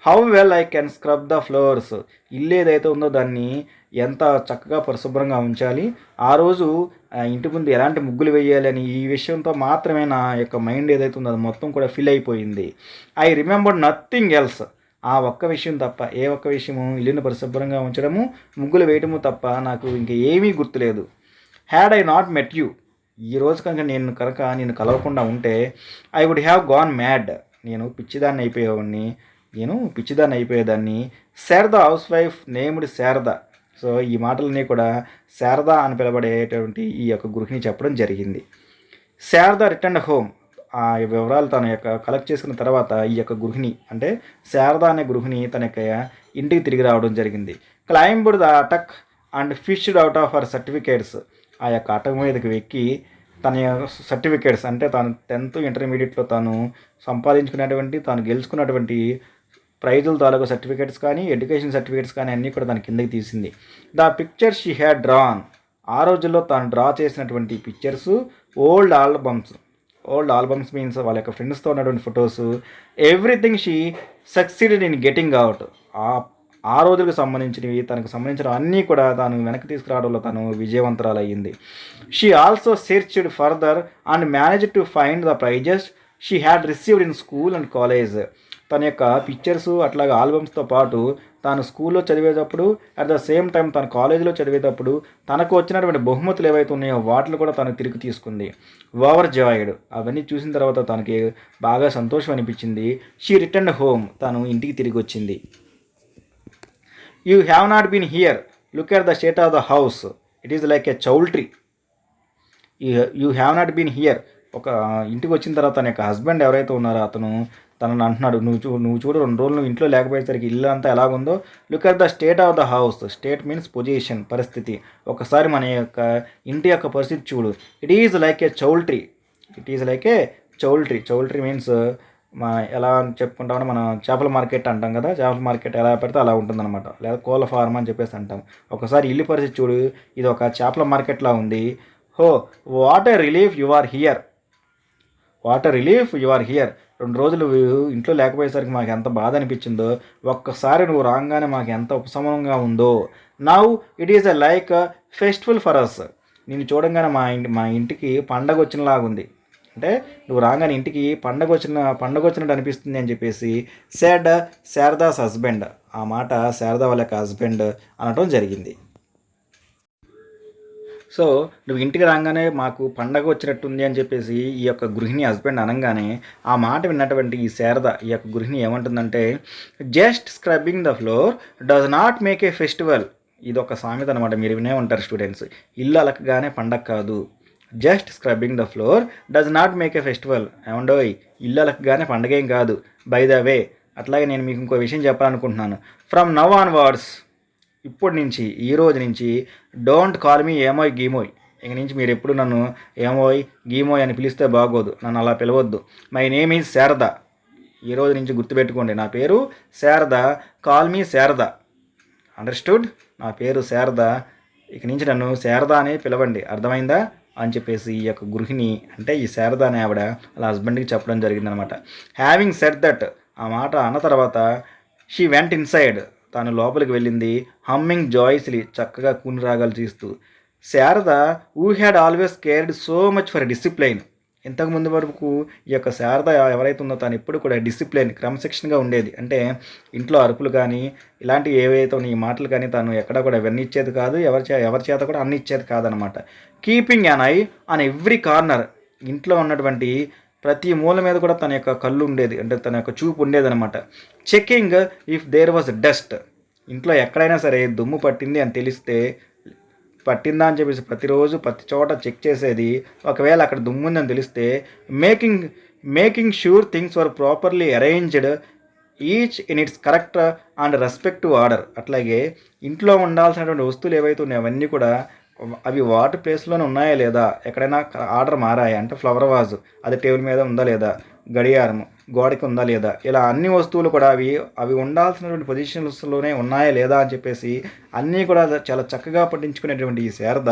how well I can scrub the floors. ఇల్లు ఏదైతే ఉందో దాన్ని ఎంత చక్కగా పరిశుభ్రంగా ఉంచాలి, ఆ రోజు ఇంటి ముందు ఎలాంటి ముగ్గులు వేయాలి అని ఈ విషయంతో మాత్రమే నా యొక్క మైండ్ ఏదైతే ఉందో అది మొత్తం కూడా ఫిల్ అయిపోయింది. I remember nothing else. ఆ ఒక్క విషయం తప్ప, ఏ ఒక్క విషయము, ఇల్లుని పరిశుభ్రంగా ఉంచడము, ముగ్గులు వేయటము తప్ప నాకు ఇంక ఏమీ గుర్తులేదు. Had I not met you. ఈ రోజు కనుక నేను కలవకుండా ఉంటే I would have gone mad. నేను పిచ్చిదాన్ని అయిపోయేదాన్ని. Sharada housewife named Sharada. So ఈ మాటలన్నీ కూడా శారద అని పిలబడేటువంటి ఈ యొక్క గృహిణి చెప్పడం జరిగింది. Sharada return home. ఆ వివరాలు తన యొక్క కలెక్ట్ చేసుకున్న తర్వాత ఈ యొక్క గృహిణి, అంటే శారద అనే గృహిణి తన యొక్క ఇంటికి తిరిగి రావడం జరిగింది. Climbed the attic and fished out of her certificates. ఆ యొక్క అటక్ మీదకి ఎక్కి తన సర్టిఫికేట్స్, అంటే తాను 10th ఇంటర్మీడియట్లో తాను సంపాదించుకున్నటువంటి, తాను గెలుచుకున్నటువంటి ప్రైజుల తాలూకు సర్టిఫికేట్స్ కానీ, ఎడ్యుకేషన్ సర్టిఫికేట్స్ కానీ అన్నీ కూడా తన కిందకి తీసింది. The pictures she had drawn. ఆ రోజుల్లో తాను డ్రా చేసినటువంటి పిక్చర్స్, ఓల్డ్ ఆల్బమ్స్ మీన్స్ వాళ్ళ యొక్క ఫ్రెండ్స్తో ఉన్నటువంటి photos, everything she succeeded in getting out. ఆ రోజులకు సంబంధించినవి, తనకు సంబంధించిన అన్నీ కూడా తాను వెనక్కి తీసుకురావడంలో తను విజయవంతరాలు అయ్యింది. She also searched further and managed to find the prizes she had received in school and college. తన యొక్క పిక్చర్స్ అట్లాగే ఆల్బమ్స్తో పాటు తాను స్కూల్లో చదివేటప్పుడు, అట్ ద సేమ్ టైం తన కాలేజీలో చదివేటప్పుడు తనకు వచ్చినటువంటి బహుమతులు ఏవైతే ఉన్నాయో వాటిని కూడా తను తిరిగి తీసుకుంది. Overjoyed. అవన్నీ చూసిన తర్వాత తనకి బాగా సంతోషం అనిపించింది. She return home. తను ఇంటికి తిరిగి వచ్చింది. You have not been here, look at the state of the house, it is like a choultry. You have not been here. ఒక ఇంటికి వచ్చిన తర్వాత తన యొక్క హస్బెండ్ ఎవరైతే ఉన్నారో అతను తనను అంటున్నాడు, నువ్వు చూడు 2 రోజులు నువ్వు ఇంట్లో లేకపోయేసరికి ఇల్లు అంతా ఎలాగుందో. Look at the state of the house. State means position, పరిస్థితి. ఒకసారి మన యొక్క ఇంటి యొక్క పరిస్థితి చూడు. It is like A choultry. Choultry means ఎలా చెప్పుకుంటామని మనం చేపల మార్కెట్ అంటాం కదా, చేపల మార్కెట్ ఎలా పెడితే అలా ఉంటుందన్నమాట, లేదా కోళ్ళ ఫార్మ్ అని చెప్పేసి అంటాం. ఒకసారి ఇల్లు పరిస్థితి చూడు, ఇది ఒక చేపల మార్కెట్లా ఉంది. Oh what a relief you are here. 2 రోజులు ఇంట్లో లేకపోయేసరికి మాకు ఎంత బాధ అనిపించిందో, ఒక్కసారి నువ్వు రాగానే మాకు ఎంత ఉపశమనంగా ఉందో. Now it is a like festival for us. నేను చూడంగానే మా ఇంటికి పండగ వచ్చినలాగుంది. అంటే నువ్వు రాగానే ఇంటికి పండగ వచ్చినట్టు అనిపిస్తుంది అని చెప్పేసి సెడ్ శారదాస్ హస్బెండ్. ఆ మాట శారదా వాళ్ళ యొక్క హస్బెండ్ అనటం జరిగింది. సో నువ్వు ఇంటికి రాగానే మాకు పండగ వచ్చినట్టుంది అని చెప్పేసి ఈ యొక్క గృహిణి హస్బెండ్ అనగానే ఆ మాట విన్నటువంటి ఈ శారద, ఈ యొక్క గృహిణి ఏమంటుందంటే, just scrubbing the floor does not make a festival. ఇది ఒక సామెత అనమాట, మీరు వినే ఉంటారు స్టూడెంట్స్. ఇల్లు అలకగానే పండగ కాదు. Just scrubbing the floor does not make a festival. ఏమండోయ్, ఇల్లు అలకగానే పండగ ఏం కాదు. బై ద వే, అట్లాగే నేను మీకు ఇంకో విషయం చెప్పాలనుకుంటున్నాను. ఫ్రమ్ నవ్ ఆన్వర్డ్స్, ఇప్పటి నుంచి, ఈ రోజు నుంచి, డోంట్ కాల్ మీ ఏమోయ్ గీమోయ్. ఇక నుంచి మీరు ఎప్పుడు నన్ను ఏమోయ్ గీమోయ్ అని పిలిస్తే బాగోదు, నన్ను అలా పిలవద్దు. My name is Sharada. ఈ రోజు నుంచి గుర్తుపెట్టుకోండి, నా పేరు Sharada. Call me Sharada. Understood? నా పేరు శారద, ఇక నుంచి నన్ను శారద అని పిలవండి, అర్థమైందా అని చెప్పేసి ఈ యొక్క గృహిణి, అంటే ఈ శారద అనే ఆవిడ అలా హస్బెండ్కి చెప్పడం జరిగిందనమాట. హ్యావింగ్ సెడ్ దట్, ఆ మాట అన్న తర్వాత షీ వెంట్ ఇన్సైడ్, తాను లోపలికి వెళ్ళింది. హమ్మింగ్ జాయ్స్లీ, చక్కగా కూని రాగాలు తీస్తూ. Sharada who had always cared so much for discipline. ఇంతకుముందు వరకు ఈ యొక్క శారద ఎవరైతే ఉందో తాను ఎప్పుడు కూడా డిసిప్లైన్, క్రమశిక్షణగా ఉండేది. అంటే ఇంట్లో అరుపులు కానీ ఇలాంటివి ఏవైతే ఈ మాటలు కానీ తాను ఎక్కడ కూడా ఇవన్నీ ఇచ్చేది కాదు, ఎవరి చేత కూడా అన్ని ఇచ్చేది కాదనమాట. Keeping an I on every corner, ఇంట్లో ఉన్నటువంటి ప్రతి మూల మీద కూడా తన యొక్క కళ్ళు ఉండేది, అంటే తన యొక్క చూపు ఉండేదనమాట. Checking if there was dust, ఇంట్లో ఎక్కడైనా సరే దుమ్ము పట్టింది అని తెలిస్తే పట్టిందా అని చెప్పేసి ప్రతిరోజు ప్రతి చోట చెక్ చేసేది. ఒకవేళ అక్కడ దుమ్ముందని తెలిస్తే making sure things were properly arranged each in it's correct and respective order. అట్లాగే ఇంట్లో ఉండాల్సినటువంటి వస్తువులు ఏవైతే ఉన్నాయో అవన్నీ కూడా అవి వాటి ప్లేస్లోనే ఉన్నాయా లేదా, ఎక్కడైనా ఆర్డర్ మారాయా అంటే ఫ్లవర్ వాజ్ అది టేబుల్ మీద ఉందా లేదా, గడియారం గోడకి ఉందా లేదా, ఇలా అన్ని వస్తువులు కూడా అవి ఉండాల్సినటువంటి పొజిషన్స్లోనే ఉన్నాయా లేదా అని చెప్పేసి అన్నీ కూడా చాలా చక్కగా పట్టించుకునేటువంటి ఈ శారద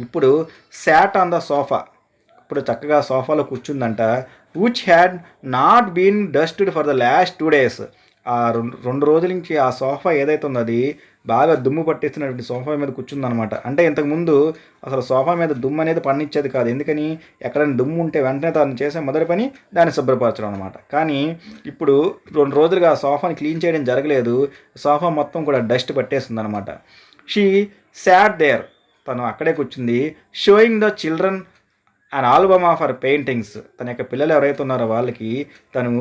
ఇప్పుడు శాట్ ఆన్ ద సోఫా, ఇప్పుడు చక్కగా సోఫాలో కూర్చుందంట. Which had not been dusted for the last 2 days. ఆ రెండు రోజుల నుంచి ఆ సోఫా ఏదైతే ఉందో అది బాగా దుమ్ము పట్టేస్తున్నటువంటి సోఫా మీద కూర్చుందనమాట. అంటే ఇంతకుముందు అసలు సోఫా మీద దుమ్ము అనేది పనిచ్చేది కాదు. ఎందుకని, ఎక్కడైనా దుమ్ము ఉంటే వెంటనే తను చేసే మొదటి పని దాన్ని శుభ్రపరచడం అనమాట. కానీ ఇప్పుడు 2 రోజులుగా ఆ సోఫాని క్లీన్ చేయడం జరగలేదు. సోఫా మొత్తం కూడా డస్ట్ పట్టేస్తుంది అనమాట. షీ సాట్ దేర్, తను అక్కడే కూర్చుంది. Showing the children and album of our paintings, తన యొక్క పిల్లలు ఎవరైతే ఉన్నారో వాళ్ళకి తను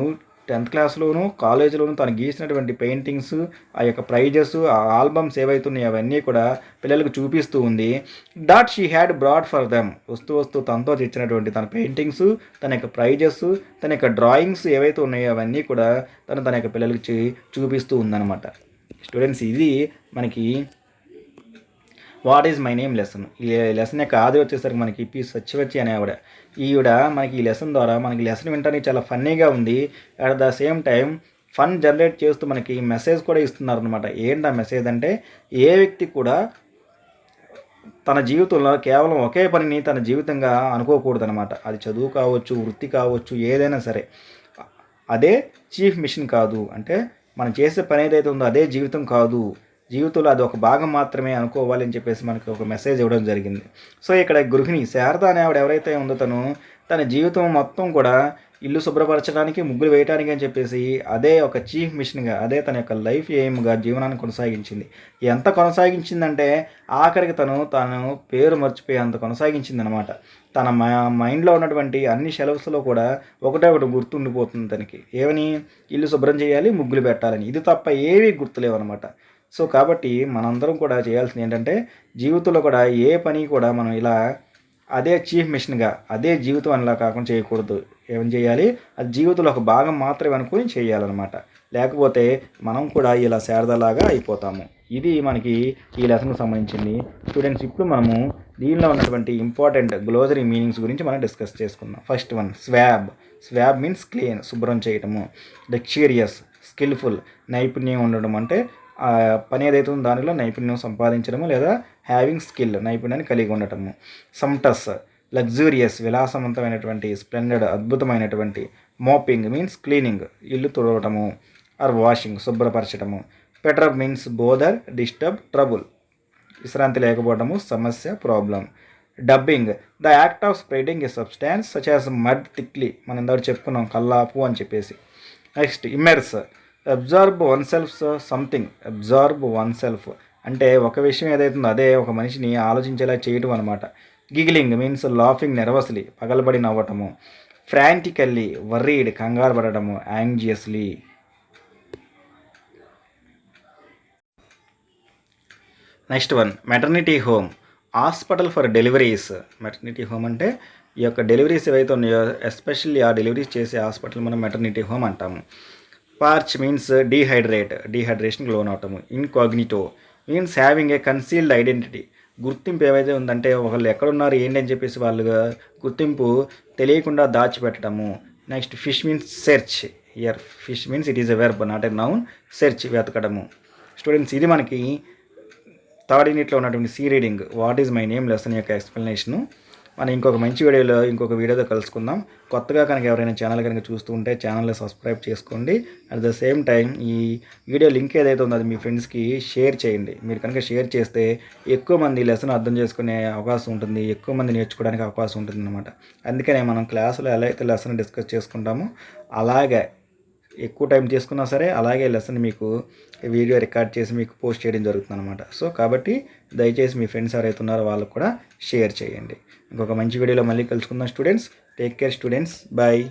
10th క్లాస్లోను కాలేజీలోను తను గీసినటువంటి పెయింటింగ్స్, ఆ యొక్క ప్రైజెస్, ఆ ఆల్బమ్స్ ఏవైతే ఉన్నాయో అవన్నీ కూడా పిల్లలకు చూపిస్తూ ఉంది. That she had brought for them, వస్తూ తనతో తెచ్చినటువంటి తన పెయింటింగ్స్, తన యొక్క ప్రైజెస్, తన యొక్క డ్రాయింగ్స్ ఏవైతే ఉన్నాయో అవన్నీ కూడా తన యొక్క పిల్లలకి చూపిస్తూ ఉందన్నమాట. స్టూడెంట్స్, ఇది మనకి what is my name lesson. ఈ లెసన్ యొక్క ఆది వచ్చేసరికి మనకి పి సత్యవతి అనే ఈవిడ మనకి ఈ లెసన్ ద్వారా మనకి లెసన్ వినడానికి చాలా ఫన్నీగా ఉంది. At the same time fun generate చేస్తూ మనకి మెసేజ్ కూడా ఇస్తున్నారు అనమాట. ఏంటి ఆ మెసేజ్ అంటే, ఏ వ్యక్తి కూడా తన జీవితంలో కేవలం ఒకే పనిని తన జీవితంగా అనుకోకూడదు అనమాట. అది చదువు కావచ్చు, వృత్తి కావచ్చు, ఏదైనా సరే అదే చీఫ్ మిషన్ కాదు. అంటే మనం చేసే పని ఏదైతే ఉందో అదే జీవితం కాదు, జీవితంలో అది ఒక భాగం మాత్రమే అనుకోవాలి అని చెప్పేసి మనకి ఒక మెసేజ్ ఇవ్వడం జరిగింది. సో ఇక్కడ గృహిణి శారద అనే ఆవిడ ఎవరైతే ఉందో తన జీవితం మొత్తం కూడా ఇల్లు శుభ్రపరచడానికి, ముగ్గులు వేయడానికి అని చెప్పేసి అదే ఒక చీఫ్ మిషన్గా, అదే తన యొక్క లైఫ్ ఎయిమ్గా జీవనాన్ని కొనసాగించింది. ఎంత కొనసాగించిందంటే ఆఖరికి తను పేరు మర్చిపోయి అంత కొనసాగించింది అనమాట. తన మైండ్లో ఉన్నటువంటి అన్ని షెల్ఫ్స్లో కూడా ఒకటి గుర్తుండిపోతుంది తనకి. ఏమని, ఇల్లు శుభ్రం చేయాలి, ముగ్గులు పెట్టాలని. ఇది తప్ప ఏవీ గుర్తులేవు అనమాట. సో కాబట్టి మనందరం కూడా చేయాల్సింది ఏంటంటే, జీవితంలో కూడా ఏ పని కూడా మనం ఇలా అదే చీఫ్ మిషన్గా, అదే జీవితం అనిలా కాకుండా చేయకూడదు. ఏం చేయాలి, అది జీవితంలో ఒక భాగం మాత్రమే అనుకుని చేయాలన్నమాట. లేకపోతే మనం కూడా ఇలా శారదలాగా అయిపోతాము. ఇది మనకి ఈ లెసన్కి సంబంధించింది. స్టూడెంట్స్, ఇప్పుడు మనము దీనిలో ఉన్నటువంటి ఇంపార్టెంట్ గ్లోజరీ మీనింగ్స్ గురించి మనం డిస్కస్ చేసుకుందాం. First one, swab means clean, శుభ్రం చేయటము. లగ్జూరియస్, స్కిల్ఫుల్, నైపుణ్యం ఉండడం అంటే పని ఏదైతే ఉందో దానిలో నైపుణ్యం సంపాదించడము, లేదా హ్యావింగ్ స్కిల్, నైపుణ్యాన్ని కలిగి ఉండటము. సమ్టస్, లగ్జూరియస్, విలాసవంతమైనటువంటి. స్ప్లెండెడ్, అద్భుతమైనటువంటి. మోపింగ్ మీన్స్ క్లీనింగ్, ఇల్లు తుడవటము. ఆర్ వాషింగ్, శుభ్రపరచడము. Perturb means bother, disturb, trouble, విశ్రాంతి లేకపోవడము, సమస్య, problem. Daubing, the act of spreading a substance such as mud thickly, మనం ఇందాక చెప్పుకున్నాం కల్లాపు అని చెప్పేసి. Next, immerse, absorb oneself something, absorb oneself అంటే ఒక విషయం ఏదైతుందో అదే ఒక మనిషిని ఆలోచించేలా చేయటం అనమాట. గిగ్లింగ్ మీన్స్ లాఫింగ్ నెర్వస్లీ, పగలబడి నవ్వటము. ఫ్రాంటికల్లీ, వర్రీడ్, కంగారు పడటము. Anxiously. Next one, maternity home, hospital for deliveries. Maternity home అంటే ఈ యొక్క డెలివరీస్ ఏవైతే ఉన్నాయో ఎస్పెషల్లీ ఆ డెలివరీస్ చేసే హాస్పిటల్ మనం మెటర్నిటీ హోమ్ అంటాము. పార్చ్ మీన్స్ డీహైడ్రేషన్కి లోన్ అవటము. Incognito means having a concealed identity, గుర్తింపు ఏవైతే ఉందంటే ఒకళ్ళు ఎక్కడున్నారు ఏంటి అని చెప్పేసి వాళ్ళుగా గుర్తింపు తెలియకుండా దాచిపెట్టడము. Next, fish means search. Fish means it is a verb not a noun. Search, వెతకడము. స్టూడెంట్స్, ఇది మనకి థర్డ్ యూనిట్లో ఉన్నటువంటి C reading what is my name lesson యొక్క ఎక్స్ప్లెనేషను. మనం ఇంకొక మంచి వీడియోతో కలుసుకుందాం. కొత్తగా కనుక ఎవరైనా ఛానల్ కనుక చూస్తూ ఉంటే ఛానల్ని సబ్స్క్రైబ్ చేసుకోండి. అట్ ద సేమ్ టైం ఈ వీడియో లింక్ ఏదైతే ఉందో అది మీ ఫ్రెండ్స్కి షేర్ చేయండి. మీరు కనుక షేర్ చేస్తే ఎక్కువ మంది లెసన్ అర్థం చేసుకునే అవకాశం ఉంటుంది, ఎక్కువ మంది నేర్చుకోవడానికి అవకాశం ఉంటుంది అన్నమాట. అందుకనే మనం క్లాసులో ఎలా అయితే లెసన్ డిస్కస్ చేసుకుంటామో అలాగే ఎక్కువ టైం తీసుకున్నా సరే అలాగే లెసన్ మీకు వీడియో రికార్డ్ చేసి మీకు పోస్ట్ చేయడం జరుగుతుంది అనమాట. సో కాబట్టి దయచేసి మీ ఫ్రెండ్స్ ఎవరైతే ఉన్నారో వాళ్ళకు కూడా షేర్ చేయండి. ఇంకొక మంచి వీడియోలో మళ్ళీ కలుసుకుందాం students. Take care students, bye.